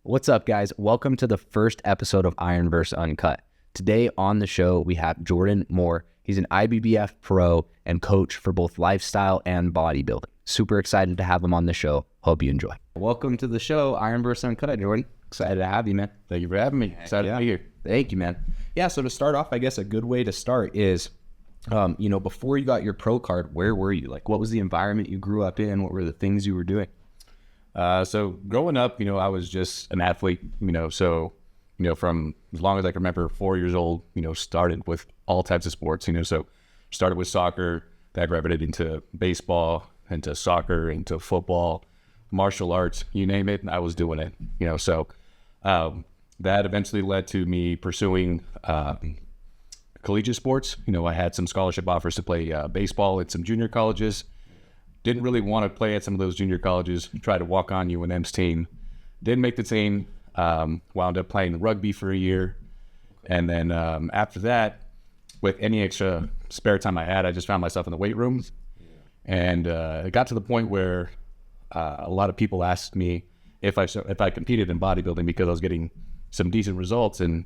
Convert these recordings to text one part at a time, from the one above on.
What's up, guys? Welcome to the first episode of Ironverse Uncut. Today on the show, we have Jordan Moore. He's an IBBF pro and coach for both lifestyle and bodybuilding. Super excited to have him on the show. Hope you enjoy. Welcome to the show, Ironverse Uncut, Jordan. Excited to have you, man. Thank you for having me. Excited to be here. Thank you, man. Yeah, so to start off, I guess a good way to start is, before you got your pro card, where were you? Like, what was the environment you grew up in? What were the things you were doing? So growing up, I was just an athlete, from as long as I can remember, 4 years old, started with all types of sports, so started with soccer, that gravitated into baseball, into soccer, into football, martial arts, you name it, I was doing it, that eventually led to me pursuing collegiate sports. I had some scholarship offers to play baseball at some junior colleges. Didn't really want to play at some of those junior colleges. Tried to walk on UNM's team. Didn't make the team. Wound up playing rugby for a year. And then after that, with any extra spare time I had, I just found myself in the weight rooms. And it got to the point where a lot of people asked me if I competed in bodybuilding because I was getting some decent results. And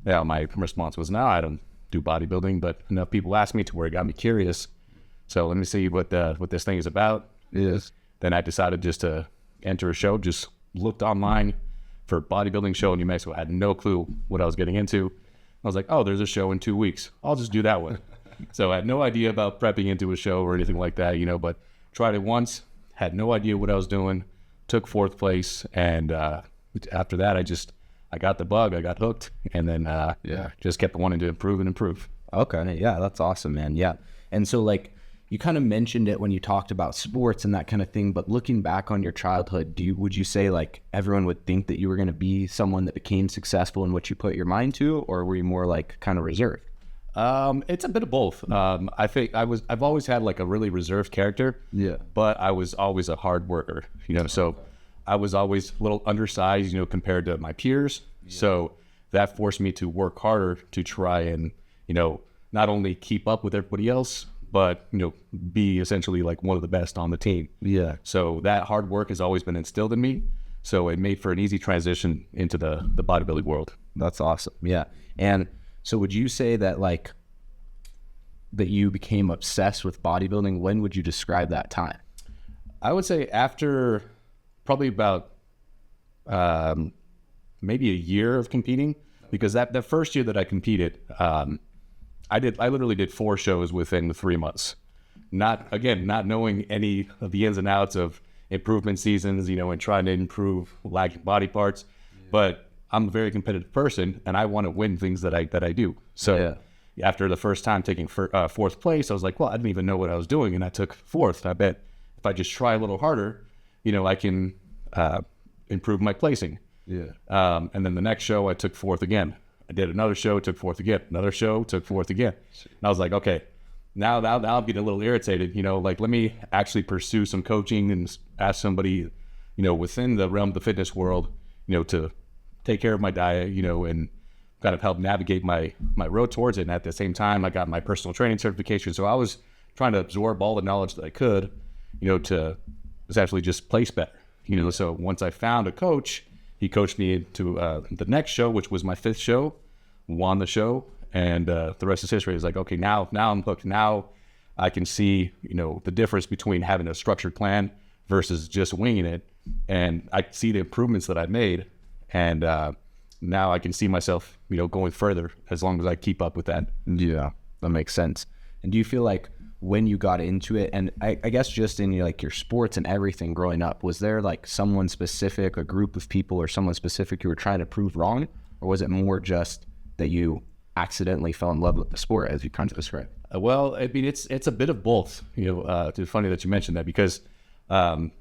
my response was, no, I don't do bodybuilding. But enough people asked me to where it got me curious. So let me see what this thing is about. Yes. Then I decided just to enter a show, just looked online for a bodybuilding show in New Mexico. I had no clue what I was getting into. I was like, oh, there's a show in 2 weeks. I'll just do that one. So I had no idea about prepping into a show or anything like that, but tried it once, had no idea what I was doing, took fourth place. And after that, I got the bug, I got hooked, and then just kept wanting to improve and improve. Okay. Yeah, that's awesome, man. Yeah. And so you kind of mentioned it when you talked about sports and that kind of thing, but looking back on your childhood, would you say everyone would think that you were going to be someone that became successful in what you put your mind to, or were you more kind of reserved? It's a bit of both. I think I've always had a really reserved character. Yeah. But I was always a hard worker, so I was always a little undersized, compared to my peers. Yeah. So that forced me to work harder to try and, not only keep up with everybody else, but, be essentially one of the best on the team. Yeah. So that hard work has always been instilled in me. So it made for an easy transition into the bodybuilding world. That's awesome. Yeah. And so would you say that that you became obsessed with bodybuilding? When would you describe that time? I would say after probably about maybe a year of competing, because that first year that I competed, I literally did 4 shows within 3 months. Not knowing any of the ins and outs of improvement seasons, and trying to improve lagging body parts. Yeah. But I'm a very competitive person, and I want to win things that I do. So after the first time taking fourth place, I was like, well, I didn't even know what I was doing, and I took fourth. I bet if I just try a little harder, I can improve my placing. Yeah. And then the next show, I took fourth again. I did another show, took fourth again. Another show, took fourth again. And I was like, okay, now I'm getting a little irritated. Let me actually pursue some coaching and ask somebody, within the realm of the fitness world, to take care of my diet, and kind of help navigate my road towards it. And at the same time, I got my personal training certification. So I was trying to absorb all the knowledge that I could, to essentially just place better. So once I found a coach, he coached me into the next show, which was my 5th show, won the show, and the rest is history. It's like, okay, now I'm hooked. Now I can see, the difference between having a structured plan versus just winging it. And I see the improvements that I've made. And now I can see myself, going further as long as I keep up with that. Yeah, that makes sense. And do you feel like when you got into it, and I guess just in your sports and everything growing up, was there someone specific, a group of people or someone specific you were trying to prove wrong? Or was it more just that you accidentally fell in love with the sport, as you kind of described? Well, I mean, it's a bit of both. It's funny that you mentioned that because, like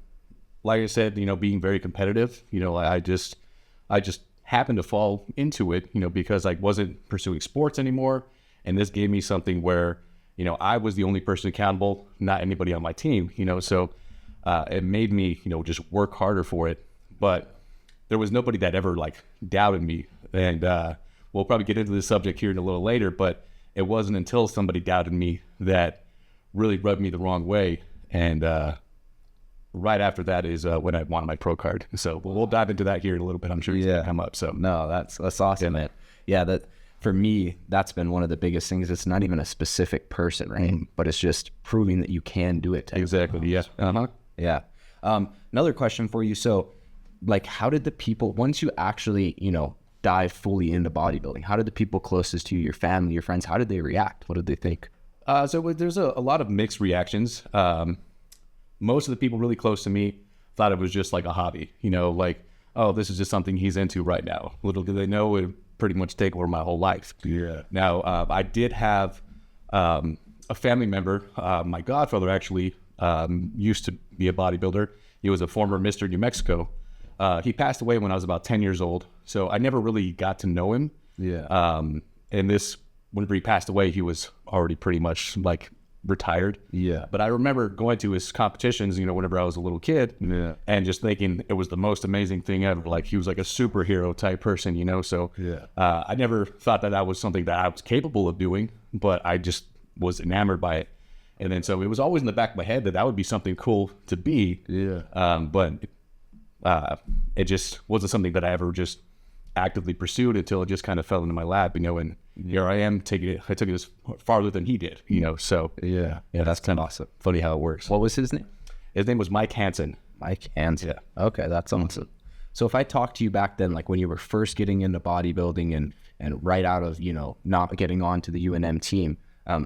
I said, being very competitive, I just happened to fall into it, because I wasn't pursuing sports anymore, and this gave me something where, I was the only person accountable, not anybody on my team. So it made me, just work harder for it. But there was nobody that ever doubted me, and we'll probably get into this subject here in a little later, but it wasn't until somebody doubted me that really rubbed me the wrong way. And right after that is when I wanted my pro card. So we'll dive into that here in a little bit. I'm sure it's gonna come up. So no, that's awesome, man. Yeah, that for me, that's been one of the biggest things. It's not even a specific person, right? But it's just proving that you can do it. Exactly. Yeah. Yeah. Another question for you. So, like, how did the people, once you actually, dive fully into bodybuilding, how did the people closest to you, your family, your friends, how did they react? What did they think? So there's a lot of mixed reactions. Most of the people really close to me thought it was just like a hobby, like, oh, this is just something he's into right now. Little do they know it would pretty much take over my whole life. Yeah. Now, I did have a family member, my godfather actually used to be a bodybuilder. He was a former Mr. New Mexico. He passed away when I was about 10 years old. So I never really got to know him. Yeah. Whenever he passed away, he was already pretty much like retired. Yeah. But I remember going to his competitions, whenever I was a little kid, and just thinking it was the most amazing thing ever. Like he was like a superhero type person, So I never thought that was something that I was capable of doing, but I just was enamored by it. And then so it was always in the back of my head that would be something cool to be. Yeah. But it just wasn't something that I ever just actively pursued until it just kind of fell into my lap, and here I am taking it. I took it as farther than he did, so yeah, that's kind of awesome. Funny how it works. What was his name? His name was Mike Hansen. Mike Hansen. Yeah. Okay, that's awesome. So if I talked to you back then, like when you were first getting into bodybuilding and right out of, not getting on to the UNM team,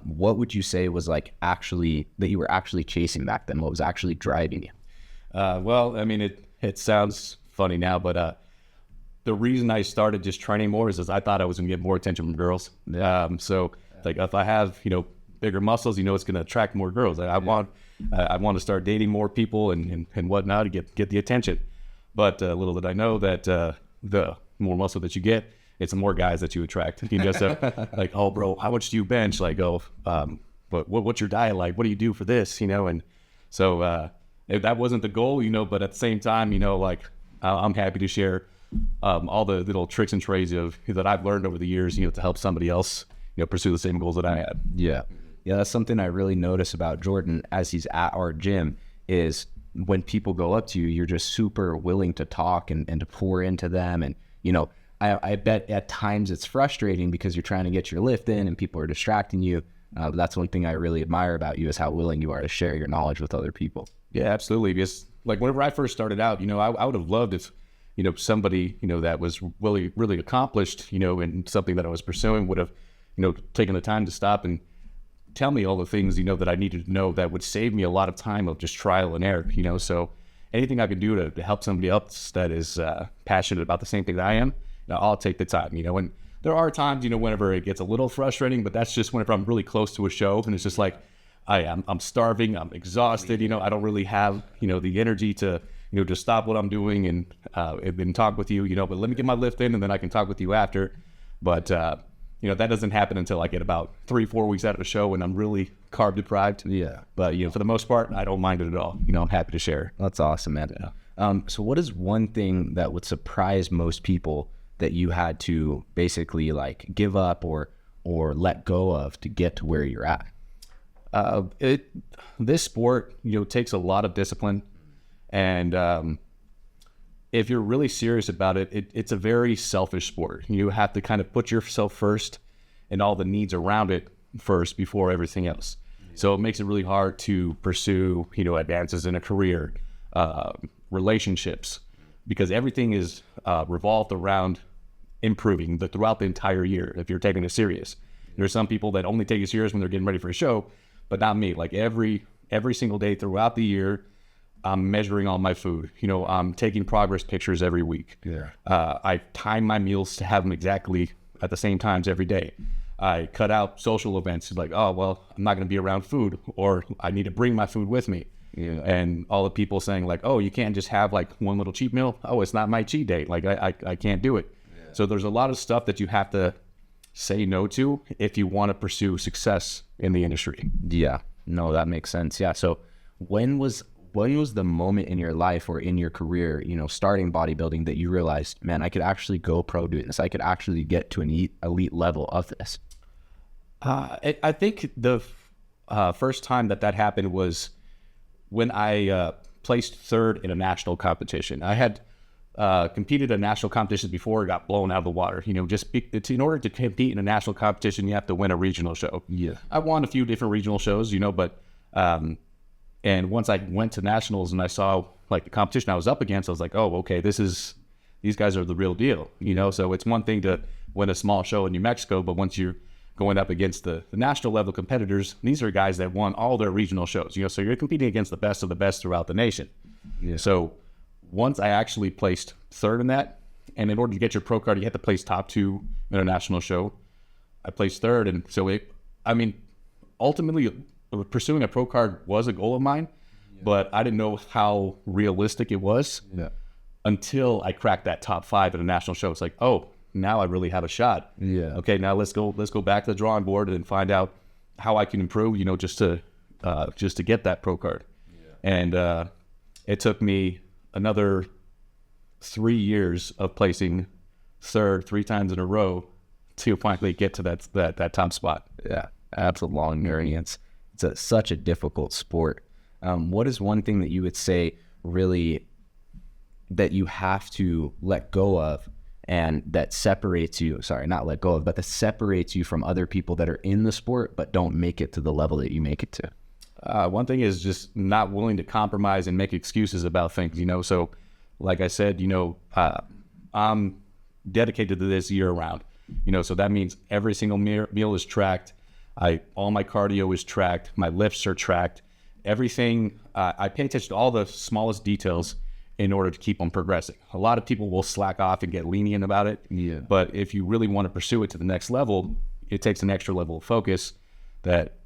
what would you say was like actually that you were actually chasing back then? What was actually driving you? Well, I mean, it sounds funny now, but the reason I started just training more is I thought I was gonna get more attention from girls. So like if I have, bigger muscles, it's gonna attract more girls. I want to start dating more people and whatnot to get the attention. But little did I know that the more muscle that you get, it's the more guys that you attract. So like, oh bro, how much do you bench? Like, oh, but what's your diet like? What do you do for this? And so that wasn't the goal, but at the same time, like I'm happy to share all the little tricks and trades that I've learned over the years, to help somebody else, pursue the same goals that I had. Yeah. Yeah. That's something I really notice about Jordan as he's at our gym is when people go up to you, you're just super willing to talk and to pour into them. And, I bet at times it's frustrating because you're trying to get your lift in and people are distracting you. But that's one thing I really admire about you is how willing you are to share your knowledge with other people. Yeah, absolutely. Because like whenever I first started out, I would have loved if, somebody, that was really, really accomplished, in something that I was pursuing would have, taken the time to stop and tell me all the things, that I needed to know that would save me a lot of time of just trial and error, So anything I can do to help somebody else that is passionate about the same thing that I am, I'll take the time, And there are times, whenever it gets a little frustrating, but that's just whenever I'm really close to a show and it's just like, I'm starving, I'm exhausted, I don't really have, the energy to, to stop what I'm doing and talk with you, but let me get my lift in and then I can talk with you after. But, that doesn't happen until I get about 3-4 weeks out of the show and I'm really carb deprived. Yeah. But, for the most part, I don't mind it at all. I'm happy to share. That's awesome, man. Yeah. So what is one thing that would surprise most people that you had to basically like give up or let go of to get to where you're at? This sport, takes a lot of discipline, and if you're really serious about it, it's a very selfish sport. You have to kind of put yourself first and all the needs around it first before everything else. So it makes it really hard to pursue, advances in a career, relationships, because everything is revolved around improving throughout the entire year if you're taking it serious. There's some people that only take it serious when they're getting ready for a show, but not me. Like every single day throughout the year, I'm measuring all my food. I'm taking progress pictures every week. Yeah. I time my meals to have them exactly at the same times every day. I cut out social events like, oh, well, I'm not going to be around food, or I need to bring my food with me. Yeah. And all the people saying like, oh, you can't just have like one little cheat meal. Oh, it's not my cheat day. Like I can't do it. Yeah. So there's a lot of stuff that you have to say no to if you want to pursue success in the industry. Yeah, no, that makes sense. Yeah. So when was the moment in your life or in your career, starting bodybuilding, that you realized, man, I could actually go pro doing this. I could actually get to an elite level of this? I think the first time that happened was when I placed third in a national competition. I had competed in national competitions before, got blown out of the water. In order to compete in a national competition, you have to win a regional show. Yeah. I won a few different regional shows, but and once I went to nationals and I saw like the competition I was up against, I was like, oh, okay, these guys are the real deal. So it's one thing to win a small show in New Mexico, but once you're going up against the national level competitors, these are guys that won all their regional shows. So you're competing against the best of the best throughout the nation. Yeah. So once I actually placed third in that, and in order to get your pro card, you have to place top 2 in a national show. I placed third, and so ultimately pursuing a pro card was a goal of mine, but I didn't know how realistic it was until I cracked that top 5 at a national show. It's like, oh, now I really have a shot. Yeah. Okay, now let's go back to the drawing board and find out how I can improve, just to get that pro card. Yeah. And it took me another 3 years of placing third 3 times in a row to finally get to that top spot. Yeah, absolute long variance. It's such a difficult sport. What is one thing that you would say really that you have to let go of and that separates you, not let go of, but that separates you from other people that are in the sport but don't make it to the level that you make it to? One thing is just not willing to compromise and make excuses about things, So like I said, I'm dedicated to this year round, so that means every single meal is tracked. All my cardio is tracked. My lifts are tracked. Everything, I pay attention to all the smallest details in order to keep on progressing. A lot of people will slack off and get lenient about it. Yeah. But if you really want to pursue it to the next level, it takes an extra level of focus that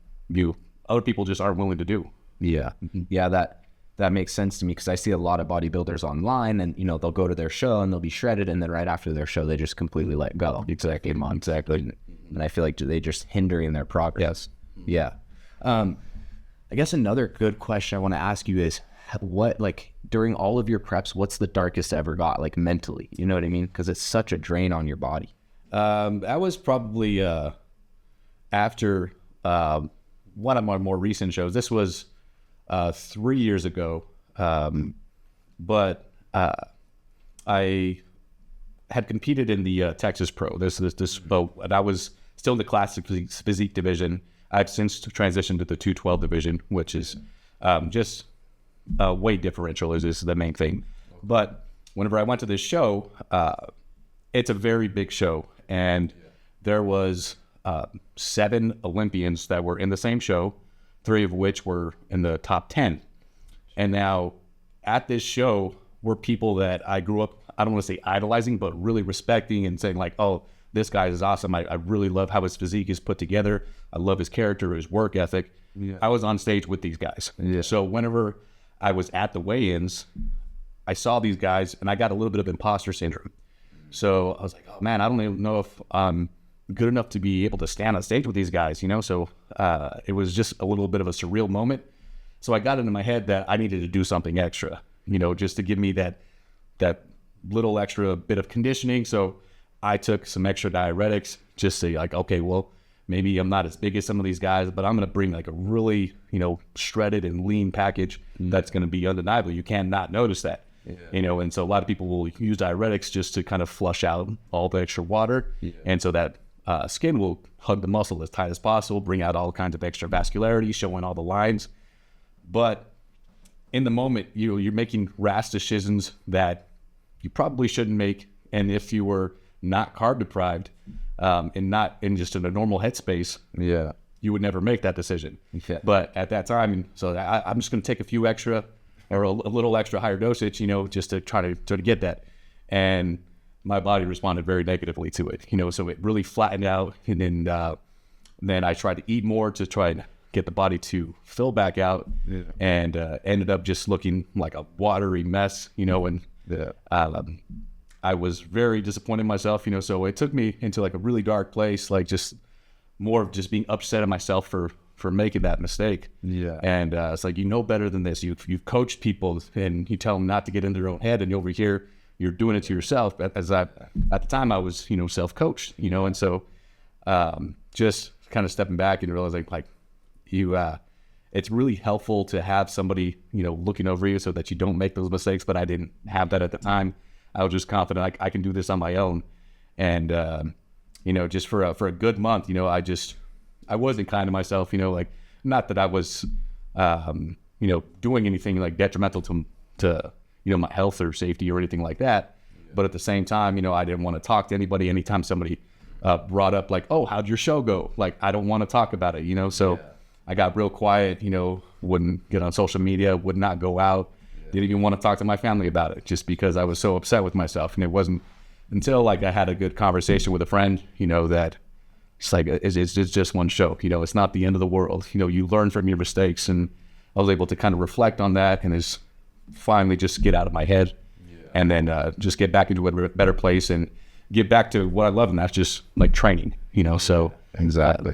other people just aren't willing to do. Yeah. Mm-hmm. Yeah, that makes sense to me because I see a lot of bodybuilders online and, they'll go to their show and they'll be shredded. And then right after their show, they just completely let go. Exactly. And I feel like they just hindering their progress. Yes. Yeah. I guess another good question I want to ask you is during all of your preps, what's the darkest ever got, mentally? You know what I mean? Because it's such a drain on your body. That was probably after one of my more recent shows. This was 3 years ago, but I had competed in the Texas Pro. And I was still in the classic physique division. I've since transitioned to the 212 division, which is just weight differential is the main thing. But whenever I went to this show, it's a very big show, and there was 7 Olympians that were in the same show, 3 of which were in the top 10. And now at this show were people that I grew up, I don't want to say idolizing, but really respecting and saying like, oh, this guy is awesome. I really love how his physique is put together. I love his character, his work ethic. Yeah. I was on stage with these guys. Yeah. So whenever I was at the weigh-ins, I saw these guys and I got a little bit of imposter syndrome. So I was like, oh man, I don't even know if I'm good enough to be able to stand on stage with these guys, So it was just a little bit of a surreal moment. So I got into my head that I needed to do something extra, just to give me that little extra bit of conditioning. So I took some extra diuretics just to like, okay, well, maybe I'm not as big as some of these guys, but I'm going to bring like a really, shredded and lean package that's going to be undeniable. You can't not notice that, and so a lot of people will use diuretics just to kind of flush out all the extra water. Yeah. And so that skin will hug the muscle as tight as possible, bring out all kinds of extra vascularity, showing all the lines. But in the moment, you're making rash decisions that you probably shouldn't make. And if you were not carb deprived and not in just in a normal headspace, you would never make that decision. Yeah. But at that time, so I'm just going to take a few extra or a little extra higher dosage, just to try to get that. And my body responded very negatively to it, so it really flattened out. And then I tried to eat more to try and get the body to fill back out, and ended up just looking like a watery mess, and I was very disappointed in myself, so it took me into like a really dark place, like just more of just being upset at myself for making that mistake. Yeah. And it's like, better than this. You've coached people and you tell them not to get in their own head, and over here you're doing it to yourself. At the time I was, self-coached, and so just kind of stepping back and realizing like you it's really helpful to have somebody, you know, looking over you so that you don't make those mistakes. But I didn't have that at the time. I was just confident I can do this on my own. And, you know, just for a good month, you know, I wasn't kind to myself, you know, like, not that I was, you know, doing anything like detrimental to, you know, my health or safety or anything like that. But at the same time, you know, I didn't want to talk to anybody anytime somebody brought up like, oh, how'd your show go? Like, I don't want to talk about it, you know? So I got real quiet, you know, wouldn't get on social media, would not go out, didn't even want to talk to my family about it just because I was so upset with myself. And it wasn't until like I had a good conversation with a friend, you know, that it's like, it's just one show, you know, it's not the end of the world. You know, you learn from your mistakes, and I was able to kind of reflect on that and is finally just get out of my head and then just get back into a better place and get back to what I love. And that's just like training, you know, so. Exactly.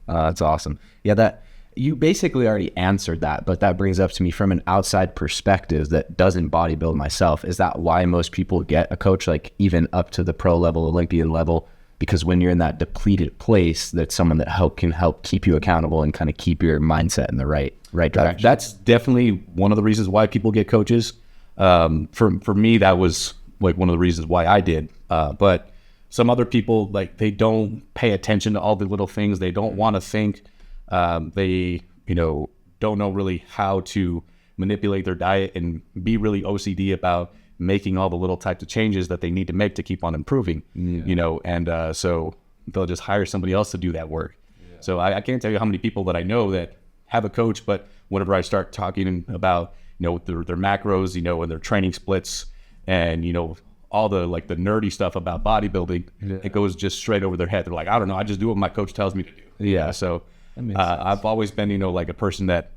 That's awesome. Yeah, that you basically already answered that, but that brings up to me from an outside perspective that doesn't bodybuild myself. Is that why most people get a coach, like even up to the pro level, Olympian level? Because when you're in that depleted place, that's someone that can help keep you accountable and kind of keep your mindset in the right direction. That's definitely one of the reasons why people get coaches. For me, that was like one of the reasons why I did. But some other people, like, they don't pay attention to all the little things. They don't want to think. They, you know, don't know really how to manipulate their diet and be really OCD about making all the little types of changes that they need to make to keep on improving, you know, and so they'll just hire somebody else to do that work. So I can't tell you how many people that I know that have a coach, but whenever I start talking about, you know, their macros, you know, and their training splits and, you know, all the like the nerdy stuff about bodybuilding, it goes just straight over their head. They're like, I don't know, I just do what my coach tells me to do. Yeah. So I've always been, you know, like a person that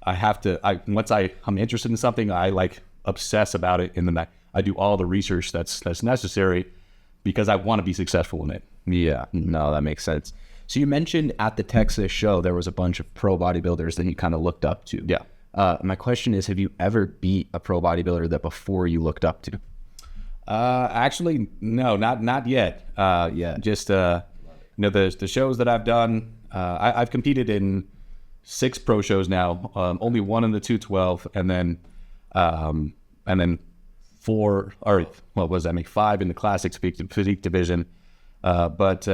once I'm interested in something, I like obsess about it, and then I do all the research that's necessary because I want to be successful in it. Yeah, no, that makes sense. So you mentioned at the Texas show there was a bunch of pro bodybuilders that you kind of looked up to. Yeah. My question is, have you ever beat a pro bodybuilder that before you looked up to? Actually, no, not yet. Yeah, just you know, the shows that I've done, I've competed in 6 pro shows now. Only 1 in the 212, and then 4, or what was that? Make 5 in the classic physique division. But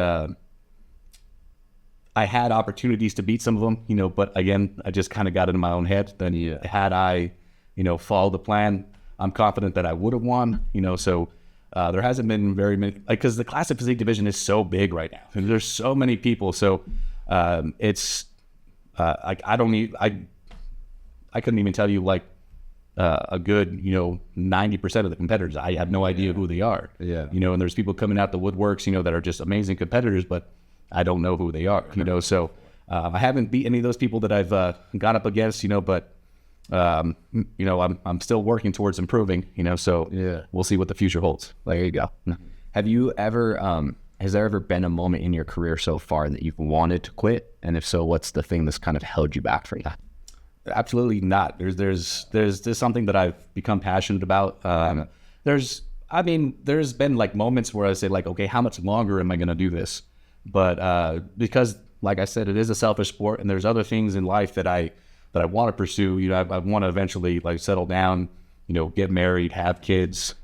I had opportunities to beat some of them, you know, but again, I just kind of got it in my own head. Then had I, you know, followed the plan, I'm confident that I would have won, you know. So there hasn't been very many, like, because the classic physique division is so big right now, and there's so many people. So it's like I couldn't even tell you like a good, you know, 90% of the competitors. I have no idea who they are. Yeah. You know, and there's people coming out the woodworks, you know, that are just amazing competitors, but I don't know who they are, you know. So I haven't beat any of those people that I've gone up against, you know, but you know, I'm still working towards improving, you know, so we'll see what the future holds. There you go. Have you ever, has there ever been a moment in your career so far that you've wanted to quit? And if so, what's the thing that's kind of held you back from that? Absolutely not. There's something that I've become passionate about. There's been like moments where I say like, okay, how much longer am I going to do this? But because, like I said, it is a selfish sport, and there's other things in life that I want to pursue. You know, I want to eventually like settle down, you know, get married, have kids,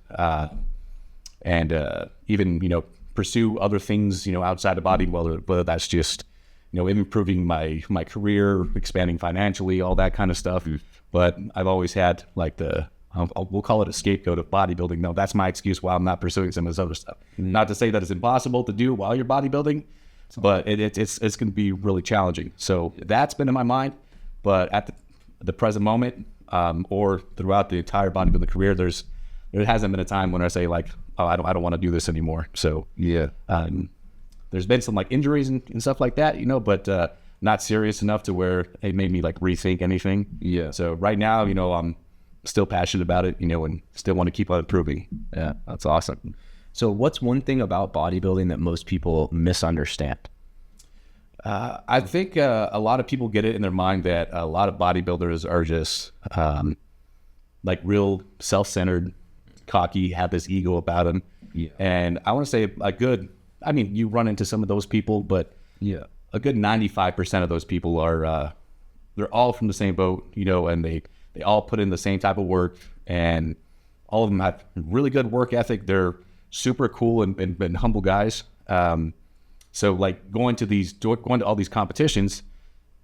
and even, you know, pursue other things, you know, outside of bodybuilding, whether that's just, you know, improving my career, expanding financially, all that kind of stuff. But I've always had like we'll call it a scapegoat of bodybuilding. No, that's my excuse why I'm not pursuing some of this other stuff. Not to say that it's impossible to do while you're bodybuilding, but it's going to be really challenging. So that's been in my mind. But at the present moment, or throughout the entire bodybuilding career, there hasn't been a time when I say like, oh, I don't want to do this anymore. So there's been some like injuries and stuff like that, you know, but not serious enough to where it made me like rethink anything. Yeah. So right now, you know, I'm still passionate about it, you know, and still want to keep on improving. Yeah, that's awesome. So what's one thing about bodybuilding that most people misunderstand? I think a lot of people get it in their mind that a lot of bodybuilders are just like real self-centered, cocky, have this ego about them. Yeah. And I want to say you run into some of those people, but a good 95% of those people are they're all from the same boat, you know, and they all put in the same type of work, and all of them have really good work ethic. They're super cool and humble guys. So like going to all these competitions,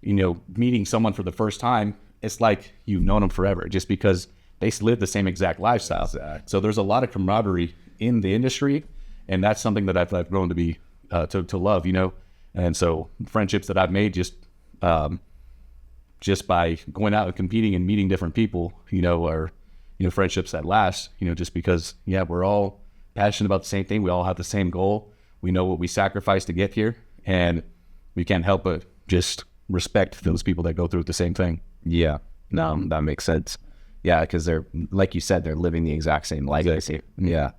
you know, meeting someone for the first time, it's like you've known them forever just because they live the same exact lifestyle. Exactly. So there's a lot of camaraderie in the industry, and that's something that I've grown to be to love, you know. And so friendships that I've made just by going out and competing and meeting different people, you know, are, you know, friendships that last, you know, just because, yeah, we're all passionate about the same thing. We all have the same goal. We know what we sacrificed to get here, and we can't help but just respect those people that go through the same thing. Yeah, no, that makes sense. Yeah, because they're, like you said, they're living the exact same legacy. Exactly. Yeah.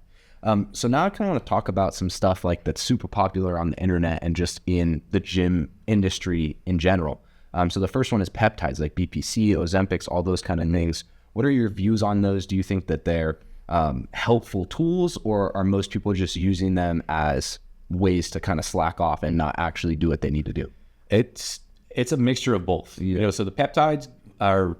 So now I kind of want to talk about some stuff like that's super popular on the internet and just in the gym industry in general. So the first one is peptides, like BPC, Ozempics, all those kind of things. What are your views on those? Do you think that they're helpful tools, or are most people just using them as ways to kind of slack off and not actually do what they need to do? It's a mixture of both. You know, so the peptides are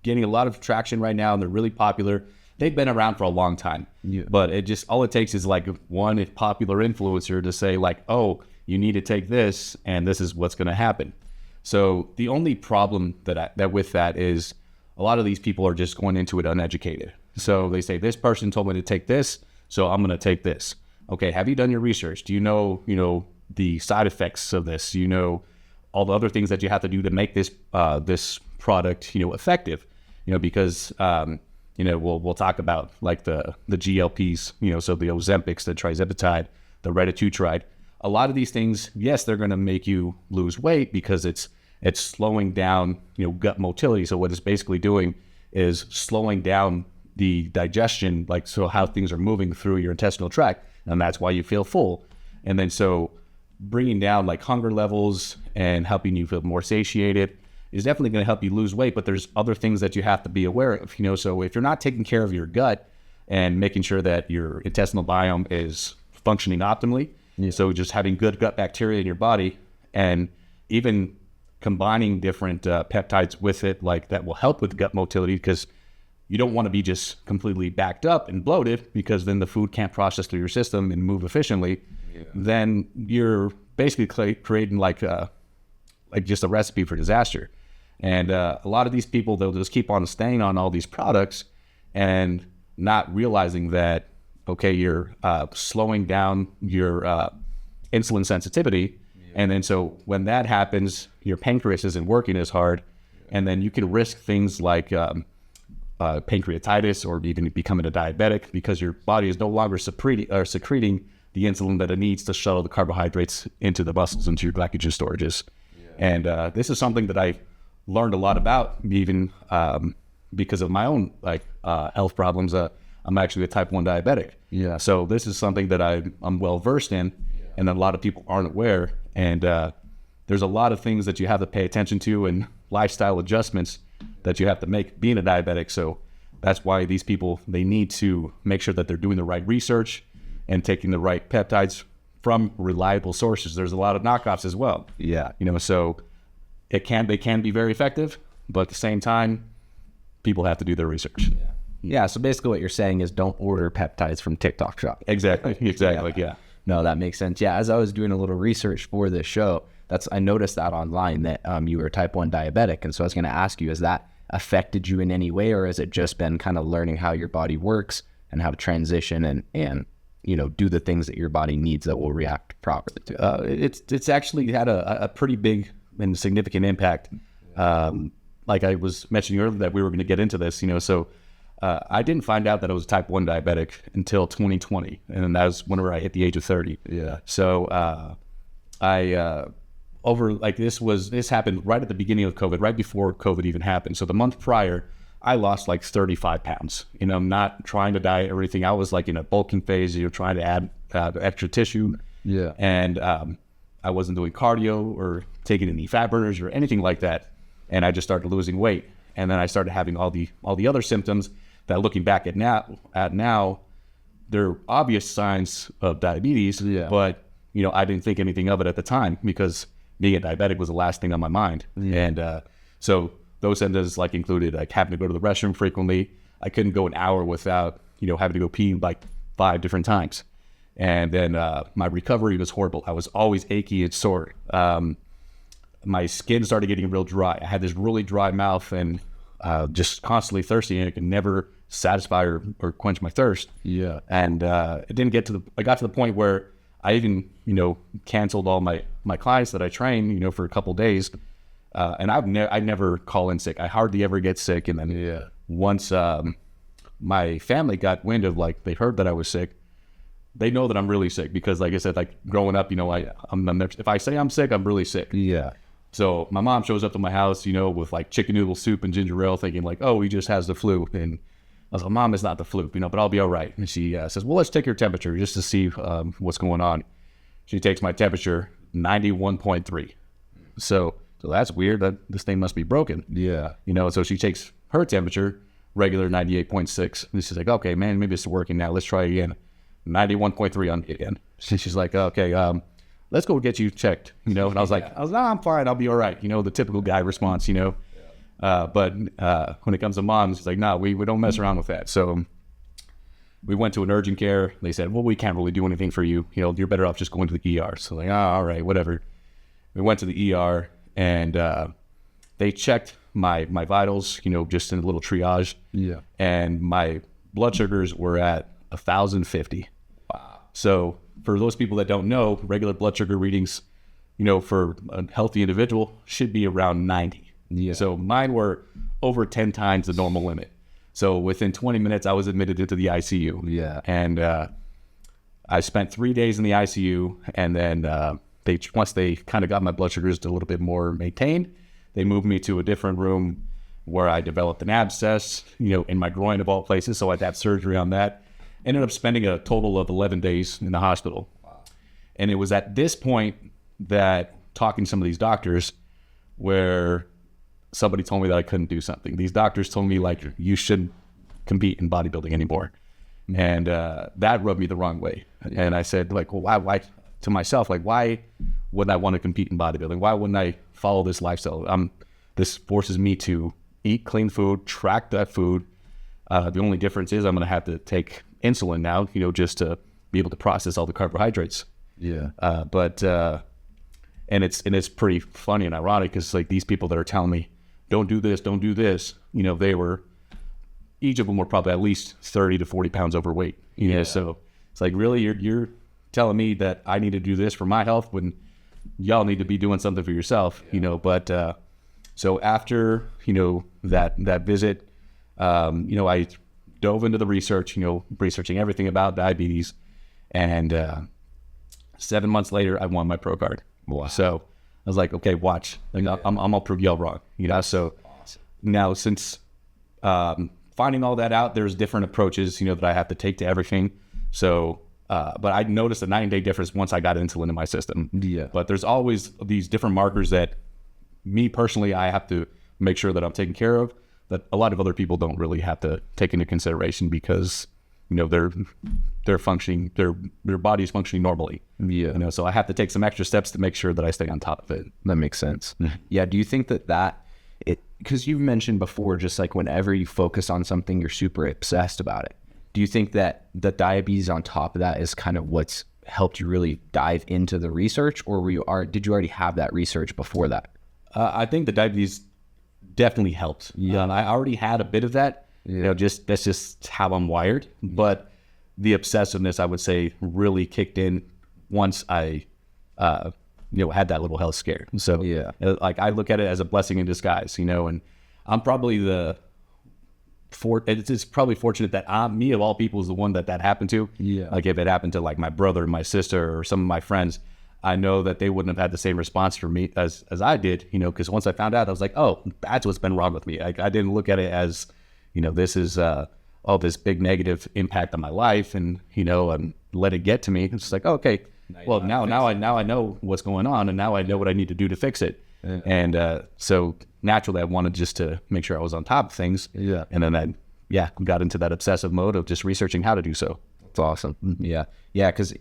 getting a lot of traction right now, and they're really popular. They've been around for a long time, but all it takes is like one popular influencer to say like, oh, you need to take this, and this is what's going to happen. So the only problem that with that is a lot of these people are just going into it uneducated. So they say, this person told me to take this, so I'm going to take this. Okay, have you done your research? Do you know the side effects of this? You know all the other things that you have to do to make this this product, you know, effective. You know, because you know, we'll talk about like the GLPs, you know, so the Ozempics, the tirzepatide, the retatrutide. A lot of these things, yes, they're going to make you lose weight because it's slowing down, you know, gut motility. So what it's basically doing is slowing down the digestion, like so how things are moving through your intestinal tract, and that's why you feel full. And then so bringing down like hunger levels and helping you feel more satiated is definitely going to help you lose weight, but there's other things that you have to be aware of, you know. So if you're not taking care of your gut and making sure that your intestinal biome is functioning optimally, so just having good gut bacteria in your body, and even combining different peptides with it, like that will help with gut motility, because you don't want to be just completely backed up and bloated, because then the food can't process through your system and move efficiently. Then you're basically creating like just a recipe for disaster. And a lot of these people, they'll just keep on staying on all these products and not realizing that, okay, you're slowing down your insulin sensitivity. And then so when that happens, your pancreas isn't working as hard. And then you can risk things like pancreatitis, or even becoming a diabetic, because your body is no longer secreting the insulin that it needs to shuttle the carbohydrates into the muscles, into your glycogen storages. And this is something that I learned a lot about, even because of my own health problems. I'm actually a type 1 diabetic. So this is something that I'm well versed in, and a lot of people aren't aware. And there's a lot of things that you have to pay attention to, and lifestyle adjustments that you have to make being a diabetic. So that's why these people, they need to make sure that they're doing the right research and taking the right peptides from reliable sources. There's a lot of knockoffs as well. You know, so they can be very effective, but at the same time, people have to do their research. So basically what you're saying is don't order peptides from TikTok shop. Exactly. No, that makes sense. As I was doing a little research for this show, I noticed that online that you were type 1 diabetic. And so I was going to ask you, has that affected you in any way, or has it just been kind of learning how your body works and how to transition and you know, do the things that your body needs that will react properly to? It's actually had a pretty big and significant impact. Like I was mentioning earlier that we were going to get into this, you know, so I didn't find out that I was type 1 diabetic until 2020. And then that was whenever I hit the age of 30. So this happened right at the beginning of COVID, right before COVID even happened. So the month prior, I lost like 35 pounds. You know, I'm not trying to diet or anything. I was like in a bulking phase, you know, trying to add extra tissue. And I wasn't doing cardio or taking any fat burners or anything like that. And I just started losing weight. And then I started having all the other symptoms that, looking back at now, they're obvious signs of diabetes. But, you know, I didn't think anything of it at the time, because being a diabetic was the last thing on my mind. And So those symptoms like included like having to go to the restroom frequently. I couldn't go an hour without, having to go pee like 5 different times. And then my recovery was horrible. I was always achy and sore. My skin started getting real dry. I had this really dry mouth and just constantly thirsty, and I could never satisfy or quench my thirst. Yeah. And it didn't get to I got to the point where I even, canceled all my clients that I train, for a couple of days. And I never call in sick. I hardly ever get sick. And then once my family got wind of, like, they heard that I was sick, they know that I'm really sick because, like I said, like growing up, if I say I'm sick, I'm really sick. Yeah. So my mom shows up to my house, with like chicken noodle soup and ginger ale, thinking like, oh, he just has the flu. And I was like, Mom, it's not the flu, but I'll be all right. And she says, well, let's take your temperature just to see what's going on. She takes my temperature, 91.3. So that's weird. That this thing must be broken. Yeah. So she takes her temperature, regular 98.6. And she's like, okay, man, maybe it's working now. Let's try again. 91.3 on me again. She's like, okay, let's go get you checked, And I was like, I'm fine. I'll be all right. The typical guy response, But when it comes to moms, it's like, no, we don't mess around with that. So we went to an urgent care. They said, well, we can't really do anything for you. You're better off just going to the ER. So like, all right, whatever. We went to the ER and they checked my vitals, just in a little triage. Yeah. And my blood sugars were at 1,050. Wow. So for those people that don't know, regular blood sugar readings, for a healthy individual should be around 90. Yeah. So mine were over 10 times the normal limit. So within 20 minutes, I was admitted into the ICU. Yeah. And I spent 3 days in the ICU. And then once they kind of got my blood sugars a little bit more maintained, they moved me to a different room where I developed an abscess, in my groin of all places. So I'd have surgery on that. Ended up spending a total of 11 days in the hospital. Wow. And it was at this point that talking to some of these doctors where somebody told me that I couldn't do something. These doctors told me, like, you shouldn't compete in bodybuilding anymore. And that rubbed me the wrong way. And I said, like, well, why to myself, like, why wouldn't I want to compete in bodybuilding? Why wouldn't I follow this lifestyle? This forces me to eat clean food, track that food. The only difference is I'm going to have to take insulin now, just to be able to process all the carbohydrates. Yeah. And it's pretty funny and ironic because, like, these people that are telling me, don't do this, each of them were probably at least 30 to 40 pounds overweight. So it's like, really, you're telling me that I need to do this for my health when y'all need to be doing something for yourself, But so after, that visit, I dove into the research, researching everything about diabetes. And 7 months later, I won my pro card. Wow. So I was like, okay, watch. Like, I'm gonna prove y'all wrong. So awesome. Now, since finding all that out, there's different approaches, that I have to take to everything. So, but I noticed a 9-day difference once I got insulin in my system. Yeah. But there's always these different markers that me personally, I have to make sure that I'm taking care of, that a lot of other people don't really have to take into consideration because, they're functioning, their body's functioning normally. Yeah. So I have to take some extra steps to make sure that I stay on top of it. That makes sense. Yeah. Do you think because you've mentioned before, just like whenever you focus on something, you're super obsessed about it. Do you think that the diabetes on top of that is kind of what's helped you really dive into the research, or did you already have that research before that? I think the diabetes definitely helped. Yeah. I already had a bit of that. That's just how I'm wired. But the obsessiveness, I would say, really kicked in once I, had that little health scare. So, like, I look at it as a blessing in disguise, and I'm probably it's probably fortunate that me of all people is the one that happened to. Yeah. Like, if it happened to, like, my brother, my sister, or some of my friends, I know that they wouldn't have had the same response from me as I did, because once I found out, I was like, oh, that's what's been wrong with me. I didn't look at it as, this is this big negative impact on my life, and let it get to me. It's just like, okay, well, now I know what's going on, and now I know what I need to do to fix it. Yeah. And so naturally, I wanted just to make sure I was on top of things. Yeah. And then I got into that obsessive mode of just researching how to do so. That's awesome. Yeah. Yeah. Cause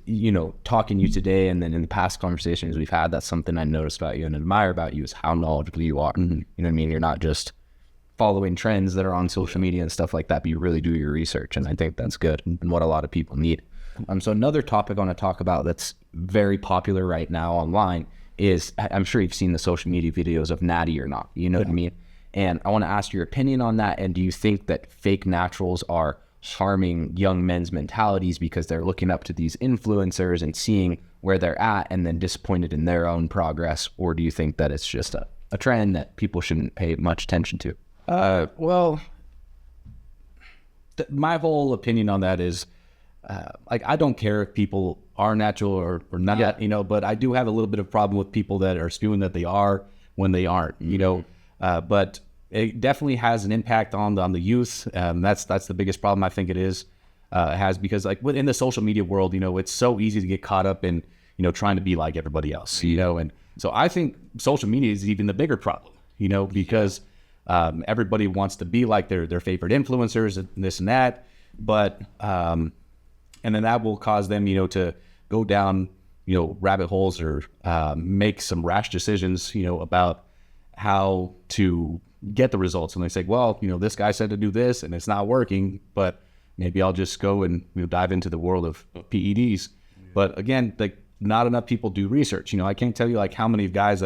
talking to you today and then in the past conversations we've had, that's something I noticed about you and admire about you is how knowledgeable you are. You know what I mean? You're not just following trends that are on social media and stuff like that, but you really do your research. And I think that's good and what a lot of people need. So another topic I want to talk about that's very popular right now online is, I'm sure you've seen the social media videos of natty or not, you know what I mean? And I want to ask your opinion on that. And do you think that fake naturals are harming young men's mentalities because they're looking up to these influencers and seeing where they're at and then disappointed in their own progress? Or do you think that it's just a trend that people shouldn't pay much attention to? My whole opinion on that is, I don't care if people are natural or not, but I do have a little bit of problem with people that are spewing that they are when they aren't, but it definitely has an impact on the youth. That's the biggest problem I think it has, because like within the social media world, it's so easy to get caught up in, trying to be like everybody else, and so I think social media is even the bigger problem, because everybody wants to be like their favorite influencers and this and that, but and then that will cause them, to go down, rabbit holes or make some rash decisions, about how to get the results. And they say, well, this guy said to do this and it's not working, but maybe I'll just go and dive into the world of PEDs. But again, like not enough people do research. I can't tell you like how many guys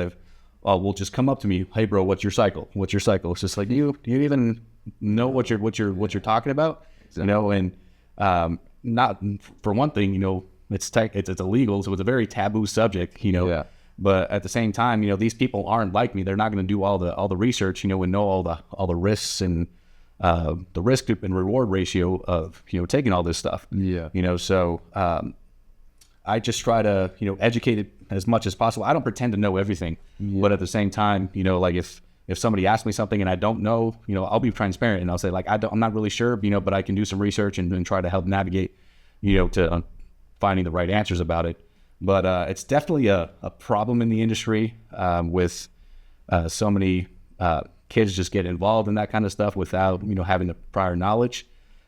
will just come up to me, hey bro, what's your cycle? What's your cycle? It's just like, do you even know what you're talking about? And not for one thing, it's illegal, so it's a very taboo subject, Yeah. But at the same time, these people aren't like me. They're not going to do all the research, and know all the risks and the risk and reward ratio of taking all this stuff. Yeah. So I just try to educate it as much as possible. I don't pretend to know everything, but at the same time, like if somebody asks me something and I don't know, I'll be transparent and I'll say like I'm not really sure, but I can do some research and try to help navigate, to finding the right answers about it. But it's definitely a problem in the industry with so many kids just get involved in that kind of stuff without having the prior knowledge.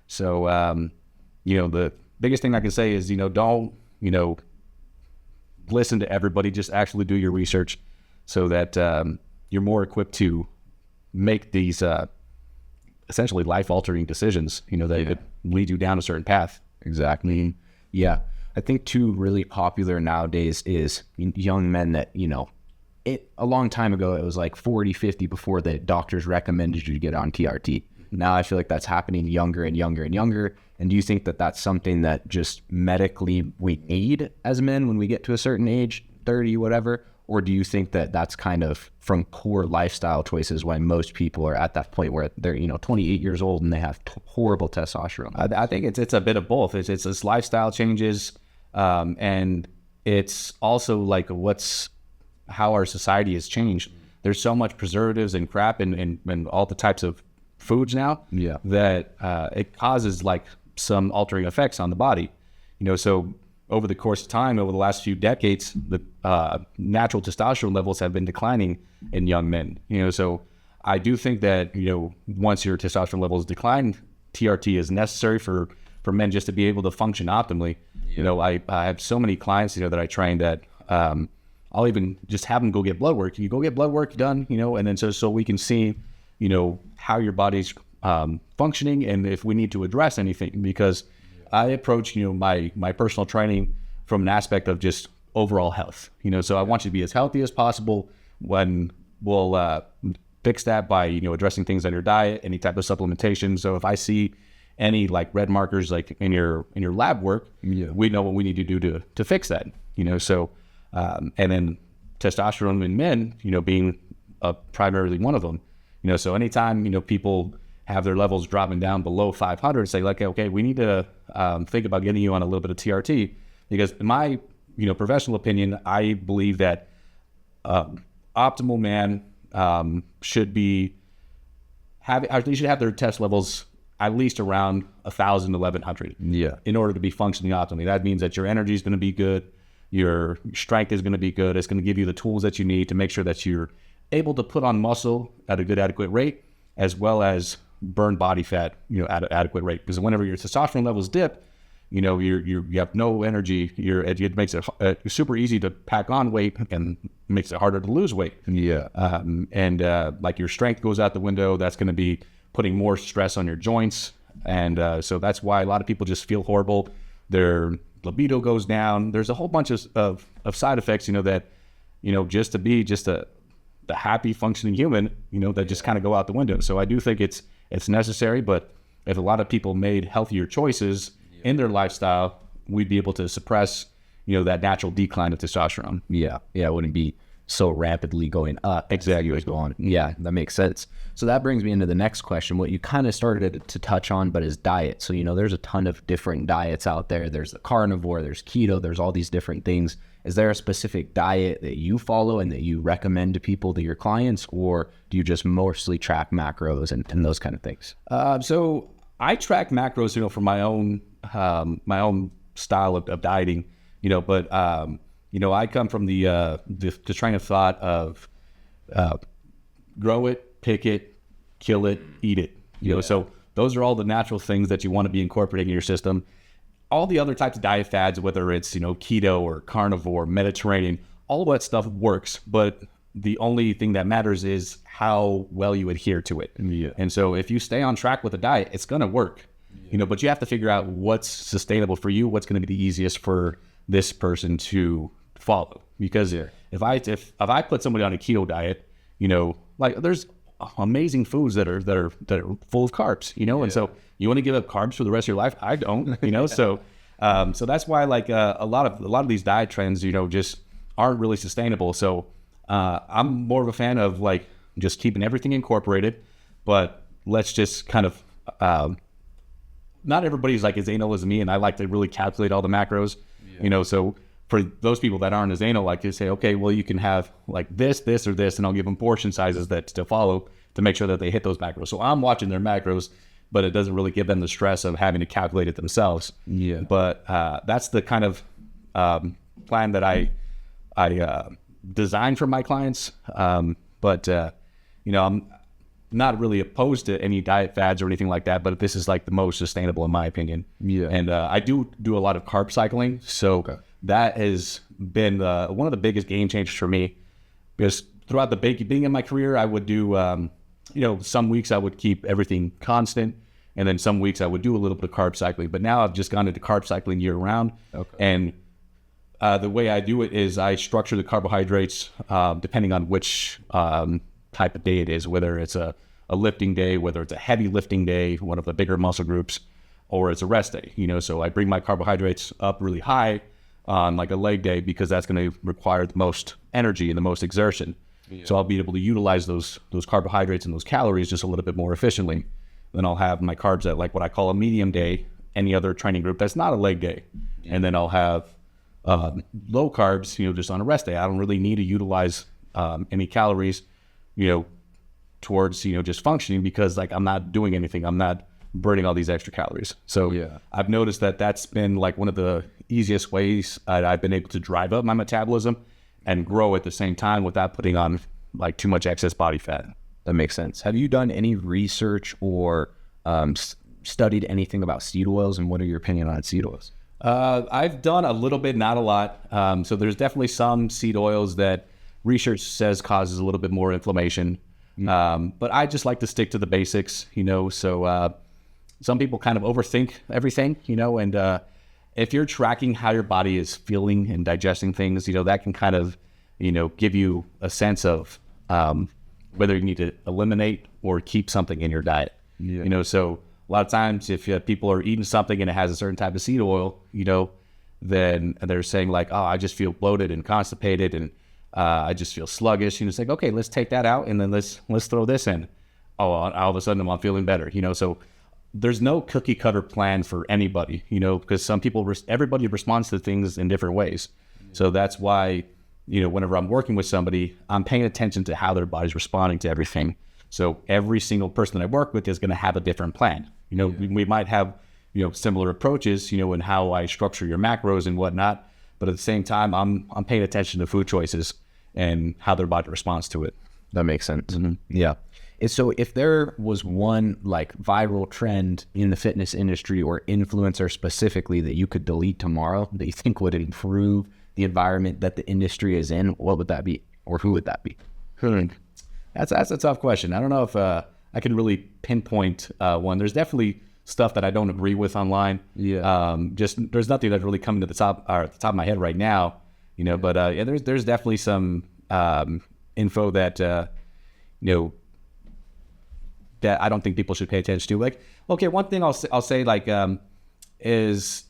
So the biggest thing I can say is don't listen to everybody. Just actually do your research so that you're more equipped to make these essentially life-altering decisions. That lead you down a certain path. Exactly. Yeah. I think too really popular nowadays is young men that, a long time ago, it was like 40, 50 before the doctors recommended you to get on TRT. Now I feel like that's happening younger and younger and younger. And do you think that that's something that just medically we need as men when we get to a certain age, 30, whatever? Or do you think that that's kind of from poor lifestyle choices when most people are at that point where they're, 28 years old and they have horrible testosterone? I think it's a bit of both. It's lifestyle changes. And it's also like how our society has changed. There's so much preservatives and crap and all the types of foods now that it causes like some altering effects on the body. So over the course of time, over the last few decades, the natural testosterone levels have been declining in young men. So I do think that, once your testosterone levels decline, TRT is necessary for men just to be able to function optimally. I have so many clients, that I train that I'll even just have them go get blood work. You go get blood work done, and then so we can see, how your body's functioning and if we need to address anything. Because I approach, my personal training from an aspect of just overall health. So I want you to be as healthy as possible. When we'll fix that by addressing things on your diet, any type of supplementation. So if I see any like red markers like in your lab work, we know what we need to do to fix that. So and then testosterone in men, being primarily one of them. So anytime people have their levels dropping down below 500, say like, okay, we need to think about getting you on a little bit of TRT, because in my professional opinion, I believe that optimal man should have their test levels at least around 1,000 to 1,100 in order to be functioning optimally. That means that your energy is going to be good, your strength is going to be good, it's going to give you the tools that you need to make sure that you're able to put on muscle at a good adequate rate, as well as burn body fat at an adequate rate. Because whenever your testosterone levels dip, you have no energy. It makes it super easy to pack on weight and makes it harder to lose weight. Yeah. Like your strength goes out the window. That's going to be putting more stress on your joints. And so that's why a lot of people just feel horrible. Their libido goes down. There's a whole bunch of side effects, that, just to be the happy functioning human, that just kind of go out the window. So I do think it's necessary, but if a lot of people made healthier choices in their lifestyle, we'd be able to suppress, that natural decline of testosterone. Yeah. It wouldn't be so rapidly going up. Exactly. Yeah, that makes sense. So that brings me into the next question, what you kind of started to touch on, but is diet. So, there's a ton of different diets out there. There's the carnivore, there's keto, there's all these different things. Is there a specific diet that you follow and that you recommend to people, to your clients, or do you just mostly track macros and those kind of things? So I track macros, for my own style of dieting, but I come from the train of thought of grow it, pick it, kill it, eat it. So those are all the natural things that you want to be incorporating in your system. All the other types of diet fads, whether it's, keto or carnivore, Mediterranean, all of that stuff works, but the only thing that matters is how well you adhere to it. Yeah. And so if you stay on track with a diet, it's going to work, but you have to figure out what's sustainable for you, what's going to be the easiest for this person to follow. Because if I put somebody on a keto diet, like there's amazing foods that are full of carbs, and so you want to give up carbs for the rest of your life? I don't, so that's why like a lot of these diet trends, just aren't really sustainable. So I'm more of a fan of like just keeping everything incorporated, but let's just kind of not everybody's like as anal as me, and I like to really calculate all the macros, so for those people that aren't as anal, like to say, okay, well, you can have like this, or this, and I'll give them portion sizes that to follow to make sure that they hit those macros. So I'm watching their macros, but it doesn't really give them the stress of having to calculate it themselves. Yeah. But that's the kind of plan that I design for my clients. But I'm not really opposed to any diet fads or anything like that, but this is like the most sustainable in my opinion. Yeah. And I do a lot of carb cycling. So that has been one of the biggest game changers for me, because throughout the beginning of my career, I would do, some weeks I would keep everything constant, and then some weeks I would do a little bit of carb cycling. But now I've just gone into carb cycling year round. Okay. And the way I do it is I structure the carbohydrates depending on which type of day it is, whether it's a lifting day, whether it's a heavy lifting day, one of the bigger muscle groups, or it's a rest day. So I bring my carbohydrates up really high on like a leg day, because that's going to require the most energy and the most exertion. Yeah. So I'll be able to utilize those carbohydrates and those calories just a little bit more efficiently. Then I'll have my carbs at like what I call a medium day, any other training group that's not a leg day. Yeah. And then I'll have low carbs, just on a rest day. I don't really need to utilize any calories, towards, just functioning, because like I'm not doing anything. I'm not burning all these extra calories. So I've noticed that that's been like one of the easiest ways I've been able to drive up my metabolism and grow at the same time without putting on like too much excess body fat. That makes sense. Have you done any research or studied anything about seed oils, and what are your opinion on seed oils? I've done a little bit, not a lot. So there's definitely some seed oils that research says causes a little bit more inflammation. But I just like to stick to the basics, so some people kind of overthink everything, and if you're tracking how your body is feeling and digesting things, that can kind of, give you a sense of whether you need to eliminate or keep something in your diet. Yeah. So a lot of times if people are eating something and it has a certain type of seed oil, then they're saying like, oh, I just feel bloated and constipated and I just feel sluggish. It's like, okay, let's take that out and then let's throw this in. Oh, all of a sudden I'm feeling better. So there's no cookie cutter plan for anybody, because everybody responds to things in different ways. So that's why, whenever I'm working with somebody, I'm paying attention to how their body's responding to everything. So every single person that I work with is going to have a different plan. We might have, similar approaches, in how I structure your macros and whatnot. But at the same time, I'm paying attention to food choices and how their body responds to it. That makes sense. Mm-hmm. Yeah. So if there was one like viral trend in the fitness industry or influencer specifically that you could delete tomorrow that you think would improve the environment that the industry is in, what would that be? Or who would that be? That's a tough question. I don't know if I can really pinpoint one. There's definitely stuff that I don't agree with online. Just there's nothing that's really coming to the top of my head right now, but there's definitely some info that that I don't think people should pay attention to. Like, okay, one thing I'll say like is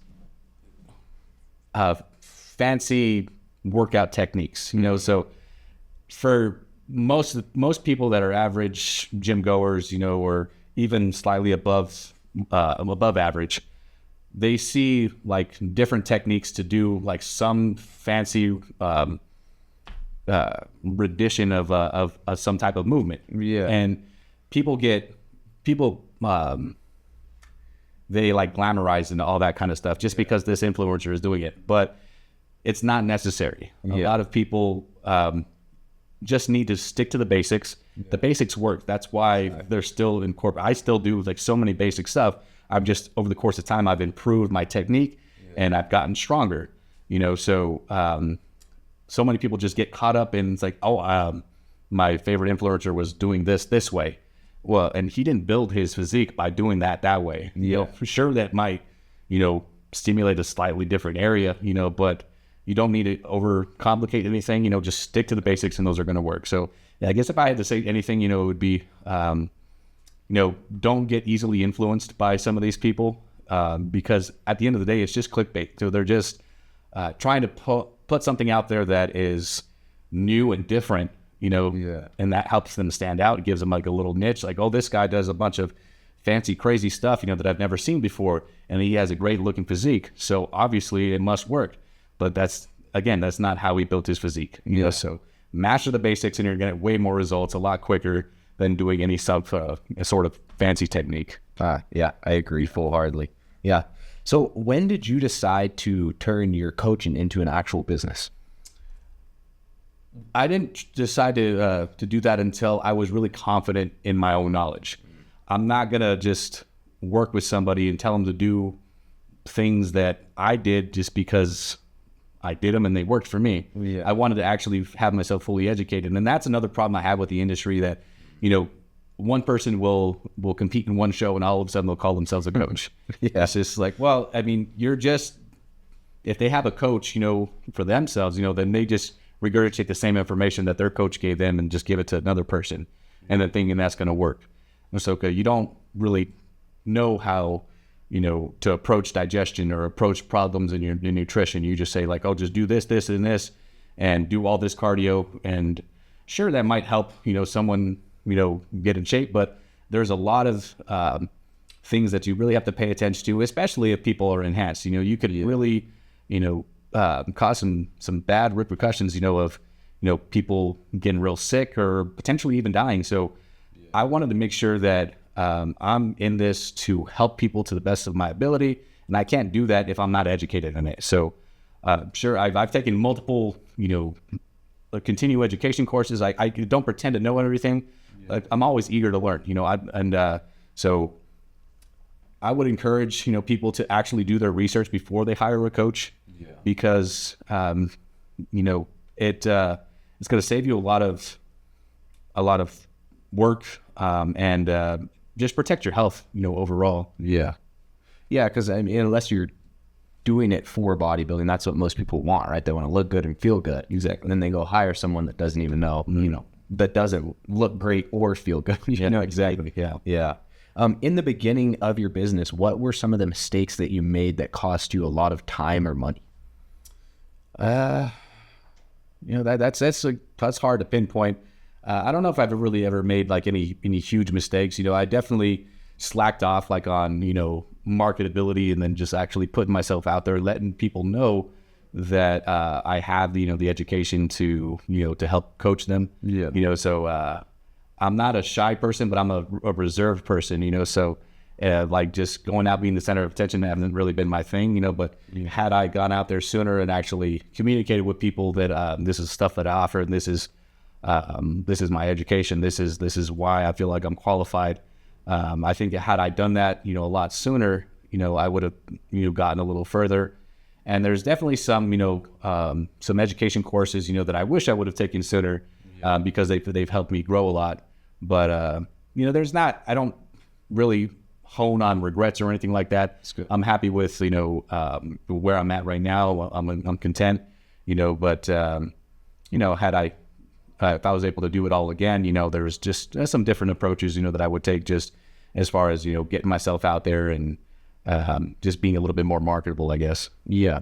fancy workout techniques. So for most people that are average gym goers, or even slightly above average, they see like different techniques to do like some fancy rendition of some type of movement. And people they like glamorize and all that kind of stuff just because this influencer is doing it, but it's not necessary. A lot of people just need to stick to the basics. The basics work. That's why they're still in corporate. I still do like so many basic stuff. I've just, over the course of time, I've improved my technique and I've gotten stronger, so so many people just get caught up in, it's like, my favorite influencer was doing this way. Well, and he didn't build his physique by doing that way. For sure that might, stimulate a slightly different area, but you don't need to overcomplicate anything, just stick to the basics and those are going to work. So yeah, I guess if I had to say anything, it would be, don't get easily influenced by some of these people, because at the end of the day, it's just clickbait. So they're just trying to put something out there that is new and different, and that helps them stand out. It gives them like a little niche, like, oh, this guy does a bunch of fancy, crazy stuff, that I've never seen before. And he has a great looking physique. So obviously it must work. But that's not how he built his physique. So master the basics and you're going to get way more results a lot quicker than doing any sort of fancy technique. Yeah, I agree full-heartedly. Yeah. So when did you decide to turn your coaching into an actual business? I didn't decide to do that until I was really confident in my own knowledge. I'm not going to just work with somebody and tell them to do things that I did just because I did them and they worked for me. I wanted to actually have myself fully educated. And that's another problem I have with the industry, that, one person will compete in one show and all of a sudden they'll call themselves a coach. It's just like, well, I mean, if they have a coach, for themselves, then they just regurgitate the same information that their coach gave them and just give it to another person and then thinking that's going to work. So you don't really know how, to approach digestion or approach problems in your nutrition. You just say like, oh, just do this, this, and this, and do all this cardio. And sure, that might help, someone, get in shape, but there's a lot of things that you really have to pay attention to, especially if people are enhanced. You could really, cause some bad repercussions, of, people getting real sick or potentially even dying. So I wanted to make sure that I'm in this to help people to the best of my ability, and I can't do that if I'm not educated in it. So sure, I've taken multiple, continuing education courses. I don't pretend to know everything. I'm always eager to learn, so I would encourage, people to actually do their research before they hire a coach, because, it's going to save you a lot of work, and just protect your health, overall. Yeah, because I mean, unless you're doing it for bodybuilding, that's what most people want, right? They want to look good and feel good. Exactly. And then they go hire someone that doesn't even know, that doesn't look great or feel good. Exactly. Yeah. In the beginning of your business, what were some of the mistakes that you made that cost you a lot of time or money? That's hard to pinpoint. I don't know if I've really ever made like any huge mistakes. I definitely slacked off like on, marketability, and then just actually putting myself out there, letting people know that I have the education to to help coach them. So I'm not a shy person, but I'm a reserved person. So like just going out being the center of attention hasn't really been my thing. But had I gone out there sooner and actually communicated with people that this is stuff that I offer and this is This is my education. This is why I feel like I'm qualified. I think had I done that, a lot sooner, I would have, gotten a little further. And there's definitely some, some education courses, that I wish I would have taken sooner, because they've helped me grow a lot. But, I don't really hone on regrets or anything like that. I'm happy with, where I'm at right now. I'm content, but, if I was able to do it all again, there's just some different approaches, that I would take just as far as, getting myself out there and just being a little bit more marketable, I guess. Yeah.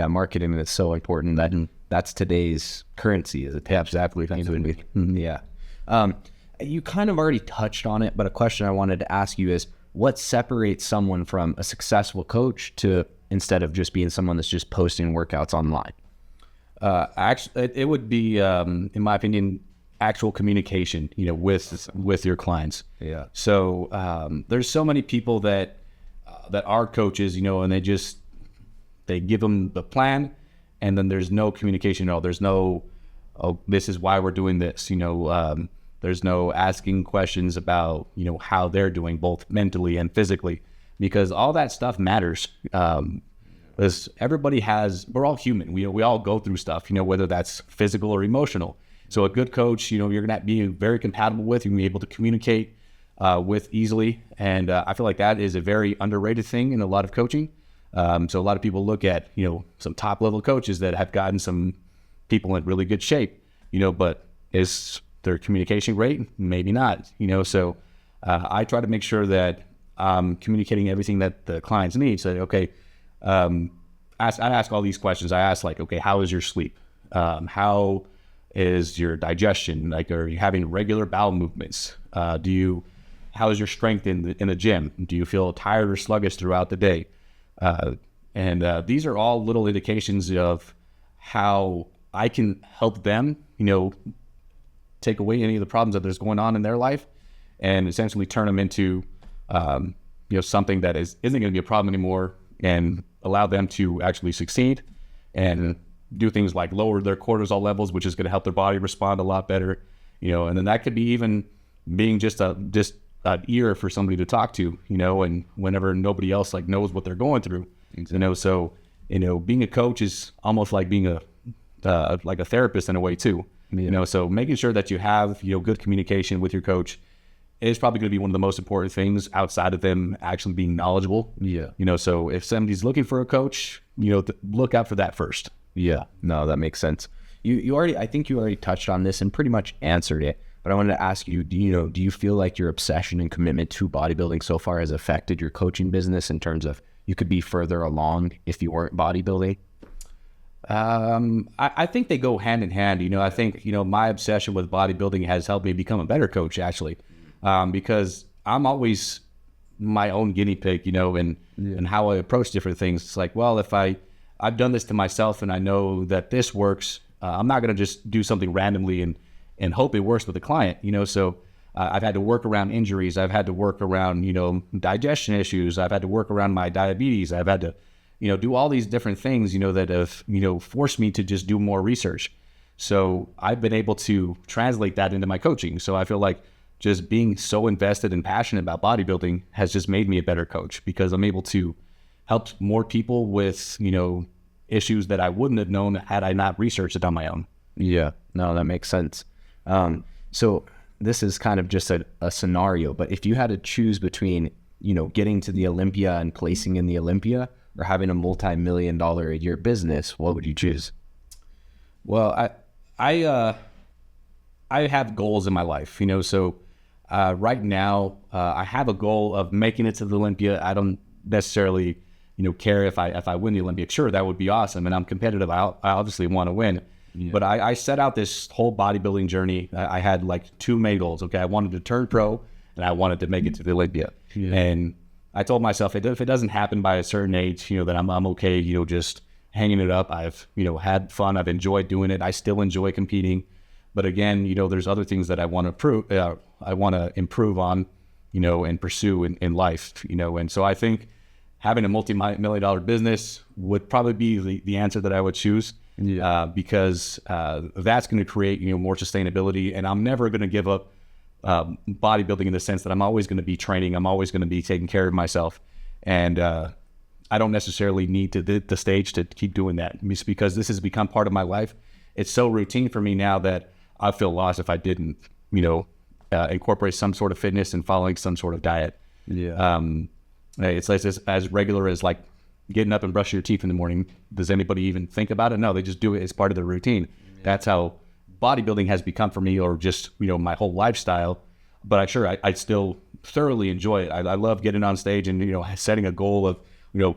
Marketing is so important. That's today's currency, is it? Absolutely. Yeah. You kind of already touched on it, but a question I wanted to ask you is, what separates someone from a successful coach to instead of just being someone that's just posting workouts online? Actually, it would be, in my opinion, actual communication, with your clients. Yeah. So there's so many people that are coaches, and they give them the plan, and then there's no communication at all. There's no, oh, this is why we're doing this. There's no asking questions about, how they're doing both mentally and physically, because all that stuff matters. Because we're all human. We all go through stuff, whether that's physical or emotional. So a good coach, you're going to be very compatible with, you're going to be able to communicate with easily. And I feel like that is a very underrated thing in a lot of coaching. So a lot of people look at, some top level coaches that have gotten some people in really good shape, but is their communication great? Maybe not, so I try to make sure that I'm communicating everything that the clients need. So, okay, I ask all these questions. I ask okay, how is your sleep? How is your digestion? Are you having regular bowel movements? How is your strength in the gym? Do you feel tired or sluggish throughout the day? And these are all little indications of how I can help them, take away any of the problems that there's going on in their life and essentially turn them into, something that isn't going to be a problem anymore, and allow them to actually succeed and do things like lower their cortisol levels, which is going to help their body respond a lot better, and then that could be even being just an ear for somebody to talk to, and whenever nobody else knows what they're going through, so, being a coach is almost like being like a therapist in a way too, so making sure that you have, good communication with your coach is probably going to be one of the most important things outside of them actually being knowledgeable. Yeah. So if somebody's looking for a coach, look out for that first. Yeah. No, that makes sense. I think you already touched on this and pretty much answered it, but I wanted to ask you, do you feel like your obsession and commitment to bodybuilding so far has affected your coaching business in terms of you could be further along if you weren't bodybuilding? I think they go hand in hand. I think, my obsession with bodybuilding has helped me become a better coach, actually. Because I'm always my own guinea pig, and how I approach different things. It's like, well, if I've done this to myself and I know that this works, I'm not going to just do something randomly and hope it works with the client, so I've had to work around injuries. I've had to work around, digestion issues. I've had to work around my diabetes. I've had to, do all these different things, that have, forced me to just do more research. So I've been able to translate that into my coaching. So I feel like just being so invested and passionate about bodybuilding has just made me a better coach, because I'm able to help more people with, issues that I wouldn't have known had I not researched it on my own. Yeah, no, that makes sense. So this is kind of just a scenario, but if you had to choose between, getting to the Olympia and placing in the Olympia or having a multi-million-dollar a year business, what would you choose? Well, I have goals in my life, so right now I have a goal of making it to the Olympia. I don't necessarily, care if I win the Olympia. Sure, that would be awesome, and I'm competitive. I obviously want to win. Yeah. But I set out this whole bodybuilding journey. I had two main goals. Okay, I wanted to turn pro, and I wanted to make it to the Olympia. Yeah. And I told myself, if it doesn't happen by a certain age, then I'm okay. Just hanging it up. I've had fun. I've enjoyed doing it. I still enjoy competing. But again, there's other things that I want to improve on, and pursue in life, And so I think having a multi-million-dollar business would probably be the answer that I would choose. because that's going to create, more sustainability. And I'm never going to give up bodybuilding in the sense that I'm always going to be training. I'm always going to be taking care of myself. And I don't necessarily need the stage to keep doing that. It's because this has become part of my life. It's so routine for me now that I feel lost if I didn't, incorporate some sort of fitness and following some sort of diet. It's like as regular as like getting up and brushing your teeth in the morning. Does anybody even think about it? No, they just do it as part of their routine. That's how bodybuilding has become for me, or just, my whole lifestyle. But I still thoroughly enjoy it. I love getting on stage and, setting a goal of,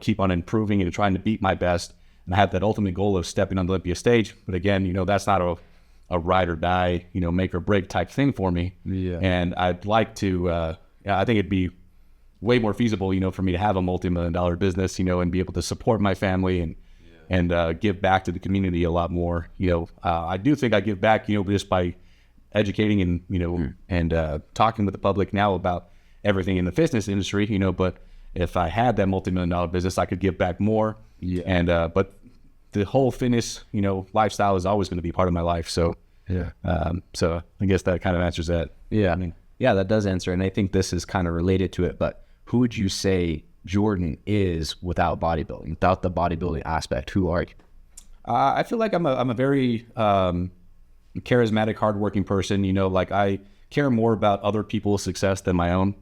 keep on improving and trying to beat my best. And I have that ultimate goal of stepping on the Olympia stage. But again, that's not a ride or die, make or break type thing for me. And I'd like to, I think it'd be way more feasible, for me to have a multi-million-dollar business, and be able to support my family and give back to the community a lot more. I do think I give back, just by educating and, and talking with the public now about everything in the fitness industry, but if I had that multi-million-dollar business, I could give back more. And, but the whole fitness, lifestyle is always going to be part of my life. So, so I guess that kind of answers that. Yeah, that does answer. And I think this is kind of related to it, but who would you say Jordan is without bodybuilding, without the bodybuilding aspect? Who are you? I feel like I'm a very charismatic, hardworking person. Like I care more about other people's success than my own.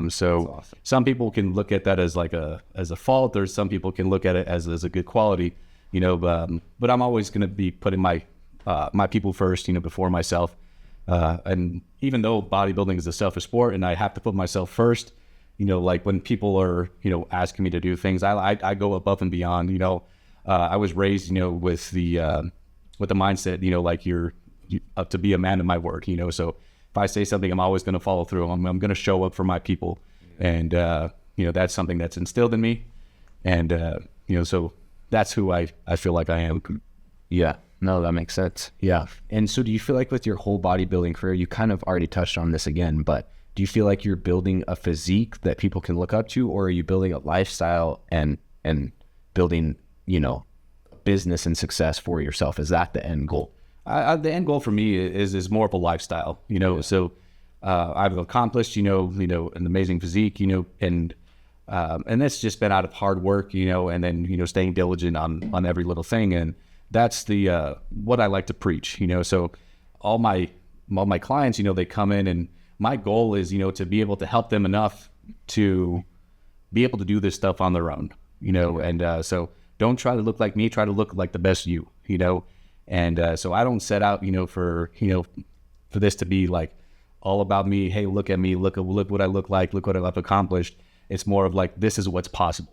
So awesome. Some people can look at that as like as a fault, or some people can look at it as a good quality. But I'm always going to be putting my people first, before myself. And even though bodybuilding is a selfish sport, and I have to put myself first, like when people are, asking me to do things, I go above and beyond. I was raised, with the mindset, like you're up to be a man of my word. So if I say something, I'm always going to follow through. I'm going to show up for my people, and that's something that's instilled in me, and so that's who I feel like I am. Yeah. No, that makes sense. Yeah. And so do you feel like with your whole bodybuilding career, you kind of already touched on this again, but do you feel like you're building a physique that people can look up to, or are you building a lifestyle and building, business and success for yourself? Is that the end goal? The end goal for me is more of a lifestyle, so I've accomplished, an amazing physique, and it's just been out of hard work, and then, staying diligent on every little thing. And that's the what I like to preach, so all my clients, they come in, and my goal is, to be able to help them enough to be able to do this stuff on their own, and so don't try to look like me, try to look like the best you, and so I don't set out, for this to be like all about me. Hey, look at me, look what I look like, look what I've accomplished. It's more of like, this is what's possible,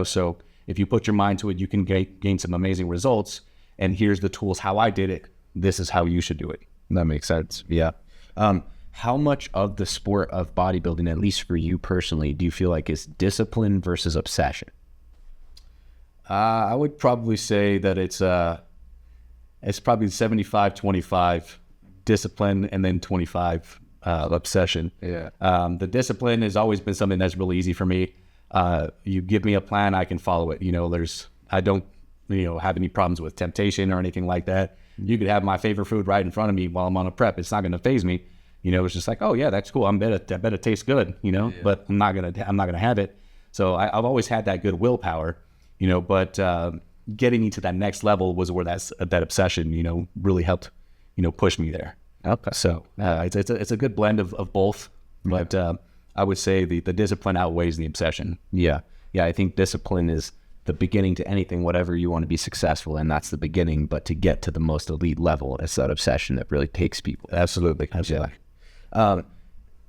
so if you put your mind to it, you can gain some amazing results. And here's the tools, how I did it. This is how you should do it. That makes sense. Yeah. How much of the sport of bodybuilding, at least for you personally, do you feel like is discipline versus obsession? I would probably say that it's probably 75-25 discipline, and then 25 obsession. Yeah. The discipline has always been something that's really easy for me. You give me a plan, I can follow it. I don't, have any problems with temptation or anything like that. You could have my favorite food right in front of me while I'm on a prep. It's not going to faze me. It's just like, oh yeah, that's cool. I bet it tastes good, but I'm not going to have it. So I've always had that good willpower, but getting into that next level was where that obsession, really helped, push me there. Okay. So it's a good blend of both, but I would say the discipline outweighs the obsession. Yeah. I think discipline is the beginning to anything, whatever you want to be successful in, that's the beginning. But to get to the most elite level, it's that obsession that really takes people. Absolutely. Yeah.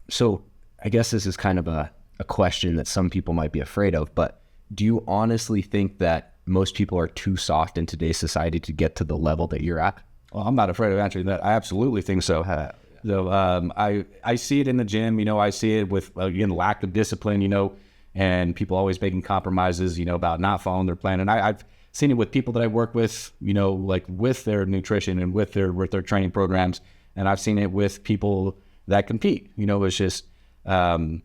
So I guess this is kind of a question that some people might be afraid of, but do you honestly think that most people are too soft in today's society to get to the level that you're at? Well, I'm not afraid of answering that. I absolutely think so. So I see it in the gym, I see it with, again, lack of discipline, and people always making compromises, about not following their plan. And I've seen it with people that I work with, like with their nutrition and with their training programs. And I've seen it with people that compete, it's just, and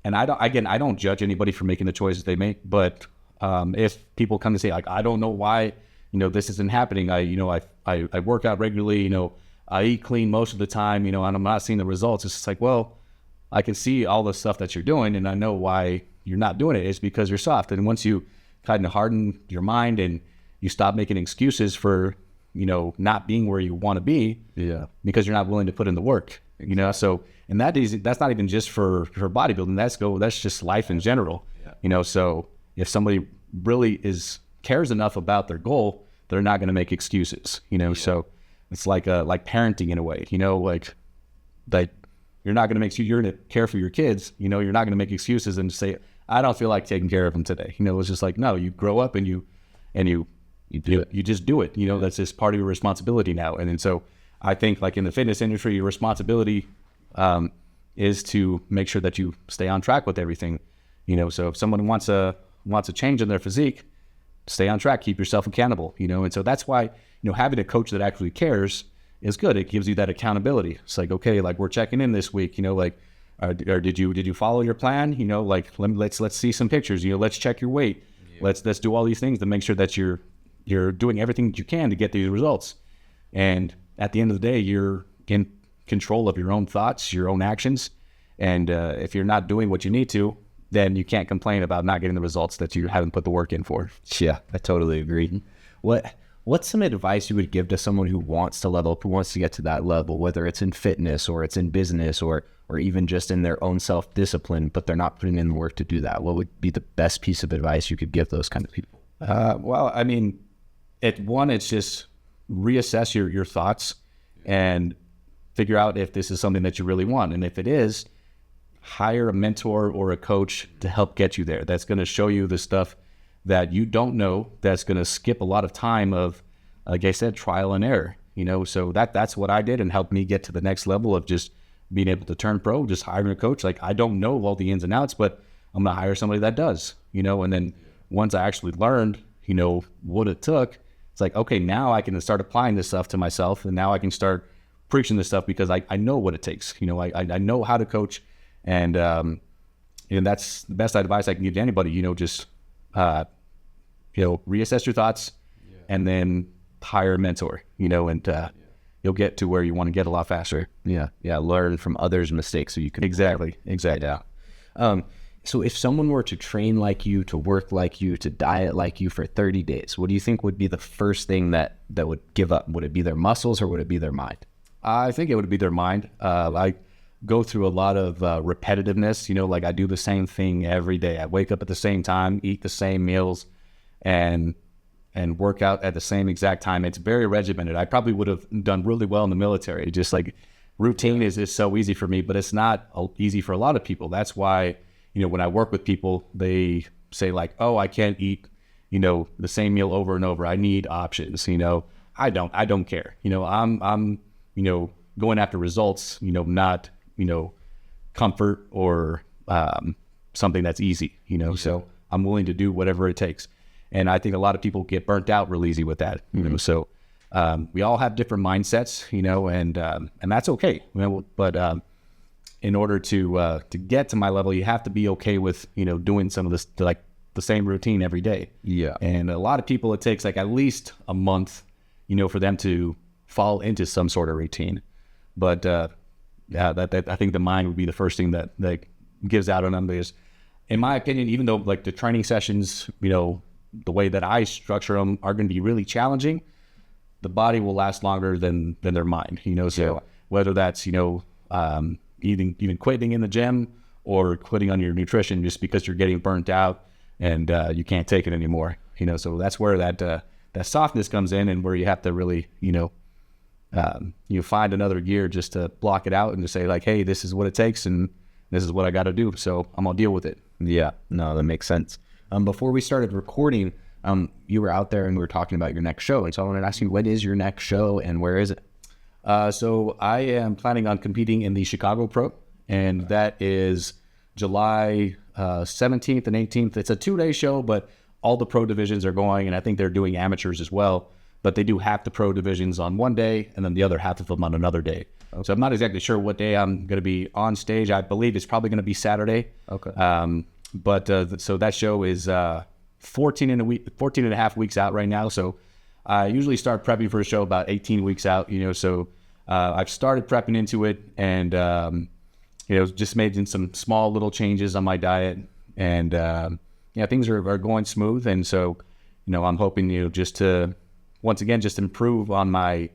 I don't judge anybody for making the choices they make, but if people come to say, like, I don't know why this isn't happening. I work out regularly, I eat clean most of the time, and I'm not seeing the results. It's just like, well, I can see all the stuff that you're doing, and I know why you're not doing it. It's because you're soft. And once you kind of harden your mind and you stop making excuses for, not being where you want to be, because you're not willing to put in the work, so, and that's not even just for bodybuilding. That's just life in general, so if somebody really cares enough about their goal, they're not going to make excuses, so it's like parenting in a way, like you're not going to you're going to care for your kids, you're not going to make excuses and say, I don't feel like taking care of them today. It's just like, no, you grow up and you just do it. That's just part of your responsibility now. And then so I think like in the fitness industry, your responsibility is to make sure that you stay on track with everything. So if someone wants a change in their physique, stay on track, keep yourself accountable. And so that's why having a coach that actually cares is good. It gives you that accountability. It's like, okay, like we're checking in this week. Or did you follow your plan? Like let's see some pictures. Let's check your weight. Let's do all these things to make sure that you're doing everything that you can to get these results. And at the end of the day, you're in control of your own thoughts, your own actions. And if you're not doing what you need to, then you can't complain about not getting the results that you haven't put the work in for. Yeah, I totally agree. What's some advice you would give to someone who wants to level up, who wants to get to that level, whether it's in fitness or it's in business or even just in their own self-discipline, but they're not putting in the work to do that? What would be the best piece of advice you could give those kind of people? Well, I mean, it's just reassess your thoughts and figure out if this is something that you really want. And if it is, hire a mentor or a coach to help get you there. That's going to show you the stuff that you don't know, that's going to skip a lot of time of, like I said, trial and error, so that's what I did and helped me get to the next level of just being able to turn pro, just hiring a coach. Like I don't know all the ins and outs, but I'm going to hire somebody that does, and then once I actually learned, what it took, it's like, okay, now I can start applying this stuff to myself, and now I can start preaching this stuff because I know what it takes. I know how to coach, and that's the best advice I can give to anybody. Just reassess your thoughts, and then hire a mentor. And you'll get to where you want to get a lot faster. Yeah, learn from others' mistakes so you can exactly. Yeah. So if someone were to train like you, to work like you, to diet like you for 30 days, what do you think would be the first thing that would give up? Would it be their muscles or would it be their mind? I think it would be their mind. I go through a lot of repetitiveness, like I do the same thing every day. I wake up at the same time, eat the same meals, and work out at the same exact time. It's very regimented. I probably would have done really well in the military. Just like routine is so easy for me, but it's not easy for a lot of people. That's why, when I work with people, they say like, oh, I can't eat, the same meal over and over. I need options. I don't care. I'm going after results, not, comfort or something that's easy, so I'm willing to do whatever it takes. And I think a lot of people get burnt out real easy with that, so we all have different mindsets, and that's okay. But in order to get to my level, you have to be okay with, doing some of this, like the same routine every day. Yeah. And a lot of people, it takes like at least a month, for them to fall into some sort of routine. But that I think the mind would be the first thing that gives out on them. Because in my opinion, even though like the training sessions, the way that I structure them are going to be really challenging, the body will last longer than their mind, so whether that's, even quitting in the gym or quitting on your nutrition just because you're getting burnt out and you can't take it anymore, so that's where that softness comes in, and where you have to really, you find another gear just to block it out and to say like, hey, this is what it takes and this is what I got to do, so I'm gonna deal with it. Yeah, no, that makes sense. Before we started recording, you were out there and we were talking about your next show, and so I wanted to ask you, when is your next show and where is it? So I am planning on competing in the Chicago Pro, and that is July 17th and 18th. It's a 2-day show, but all the pro divisions are going, and I think they're doing amateurs as well. But they do half the pro divisions on one day and then the other half of them on another day. Okay. So I'm not exactly sure what day I'm going to be on stage. I believe it's probably going to be Saturday. Okay. So that show is 14 and a half weeks out right now. So I usually start prepping for a show about 18 weeks out, so I've started prepping into it, and, just made some small little changes on my diet, and, things are going smooth. And so, I'm hoping, just to, once again, just improve on my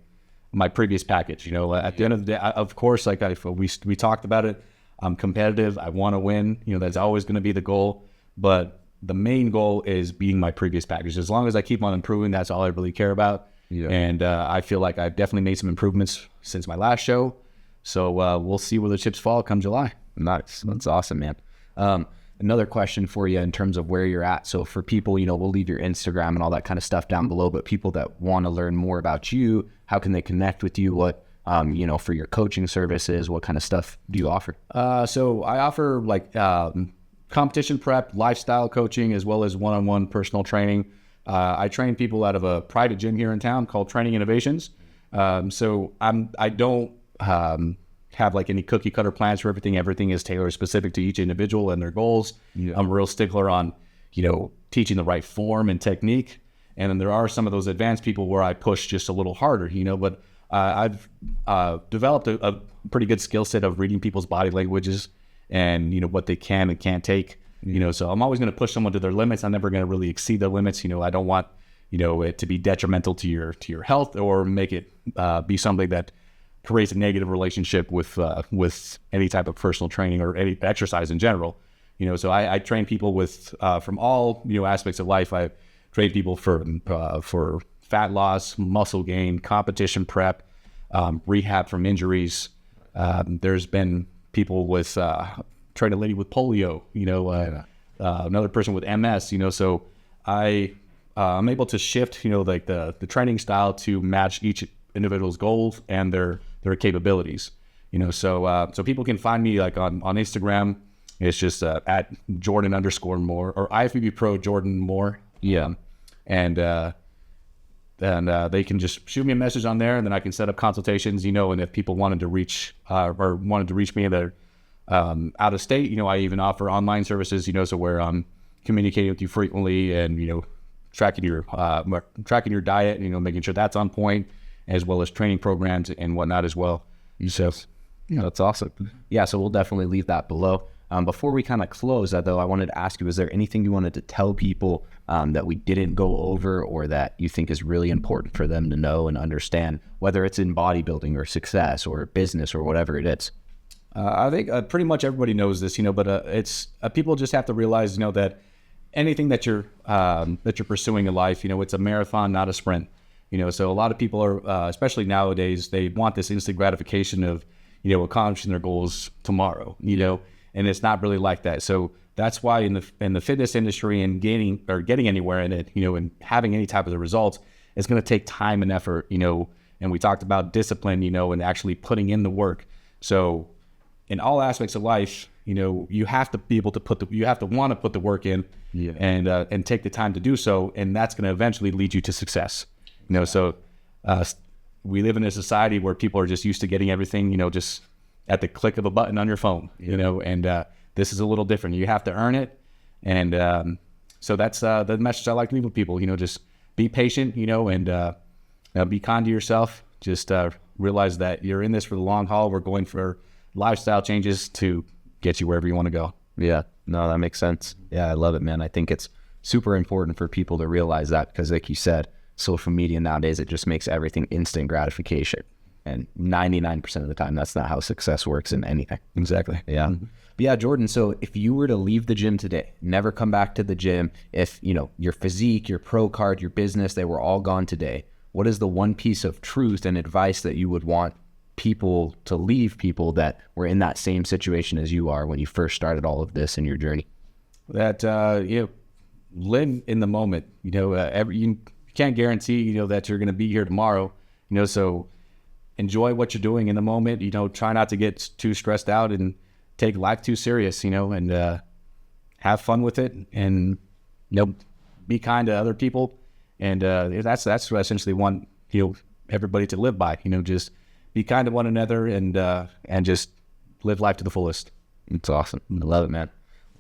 previous package. At the end of the day, of course, like we talked about it, I'm competitive. I want to win. That's always going to be the goal. But the main goal is beating my previous package. As long as I keep on improving, that's all I really care about. Yeah. And I feel like I've definitely made some improvements since my last show. So we'll see where the chips fall come July. Nice. That's awesome, man. Another question for you in terms of where you're at. So for people, we'll leave your Instagram and all that kind of stuff down below, but people that want to learn more about you, how can they connect with you? What, for your coaching services, what kind of stuff do you offer? So I offer like competition prep, lifestyle coaching, as well as one-on-one personal training. I train people out of a private gym here in town called Training Innovations. So I don't have like any cookie cutter plans for everything. Everything is tailored specific to each individual and their goals. Yeah. I'm a real stickler on, teaching the right form and technique. And then there are some of those advanced people where I push just a little harder, but I've developed a pretty good skill set of reading people's body languages and, what they can and can't take, so I'm always going to push someone to their limits. I'm never going to really exceed their limits. I don't want, it to be detrimental to your health or make it be something that creates a negative relationship with any type of personal training or any exercise in general. So I train people with from all aspects of life. I train people for fat loss, muscle gain, competition prep, rehab from injuries. There's been people with train a lady with polio. Another person with MS. So I'm able to shift like the training style to match each individual's goals and their capabilities. So people can find me like on Instagram. It's just at Jordan_Moore or IFBB Pro Jordan Moore. Yeah. And they can just shoot me a message on there, and then I can set up consultations, and if people wanted to reach me and they're out of state, I even offer online services, so where I'm communicating with you frequently and, tracking your diet, making sure that's on point, as well as training programs and whatnot as well. So, yeah, that's awesome. Yeah, so we'll definitely leave that below. Before we kind of close that, though, I wanted to ask you, is there anything you wanted to tell people that we didn't go over or that you think is really important for them to know and understand, whether it's in bodybuilding or success or business or whatever it is? I think pretty much everybody knows this, but it's people just have to realize, that anything that you're pursuing in life, it's a marathon, not a sprint. So a lot of people are, especially nowadays, they want this instant gratification of, accomplishing their goals tomorrow, and it's not really like that. So that's why in the fitness industry and getting anywhere in it, and having any type of the results, it's going to take time and effort, and we talked about discipline, and actually putting in the work. So in all aspects of life, you have to be able to you have to want to put the work in, yeah, and take the time to do so. And that's going to eventually lead you to success. So we live in a society where people are just used to getting everything, just at the click of a button on your phone, and this is a little different. You have to earn it. And so that's the message I like to leave with people, just be patient, and be kind to yourself. Just realize that you're in this for the long haul. We're going for lifestyle changes to get you wherever you want to go. Yeah, no, that makes sense. Yeah, I love it, man. I think it's super important for people to realize that because, like you said, social media nowadays, it just makes everything instant gratification. And 99% of the time, that's not how success works in anything. Exactly. Yeah. Mm-hmm. But yeah, Jordan, so if you were to leave the gym today, never come back to the gym, if, your physique, your pro card, your business, they were all gone today, what is the one piece of truth and advice that you would want people to leave people that were in that same situation as you are when you first started all of this in your journey? That, live in the moment. You can't guarantee, that you're going to be here tomorrow, so enjoy what you're doing in the moment. Try not to get too stressed out and take life too serious, and have fun with it, and be kind to other people. And that's what I essentially want everybody to live by. Just be kind to one another and just live life to the fullest. It's awesome. I love it, man.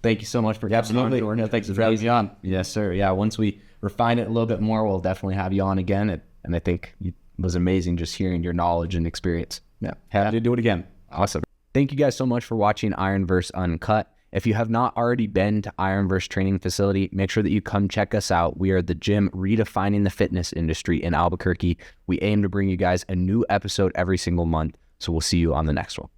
Thank you so much for absolutely. Thanks for having me on. Yes, sir. Yeah, once we refine it a little bit more, we'll definitely have you on again. And I think it was amazing just hearing your knowledge and experience. Yeah, happy to do it again. Awesome. Thank you guys so much for watching Ironverse Uncut. If you have not already been to Ironverse Training Facility, make sure that you come check us out. We are the gym redefining the fitness industry in Albuquerque. We aim to bring you guys a new episode every single month. So we'll see you on the next one.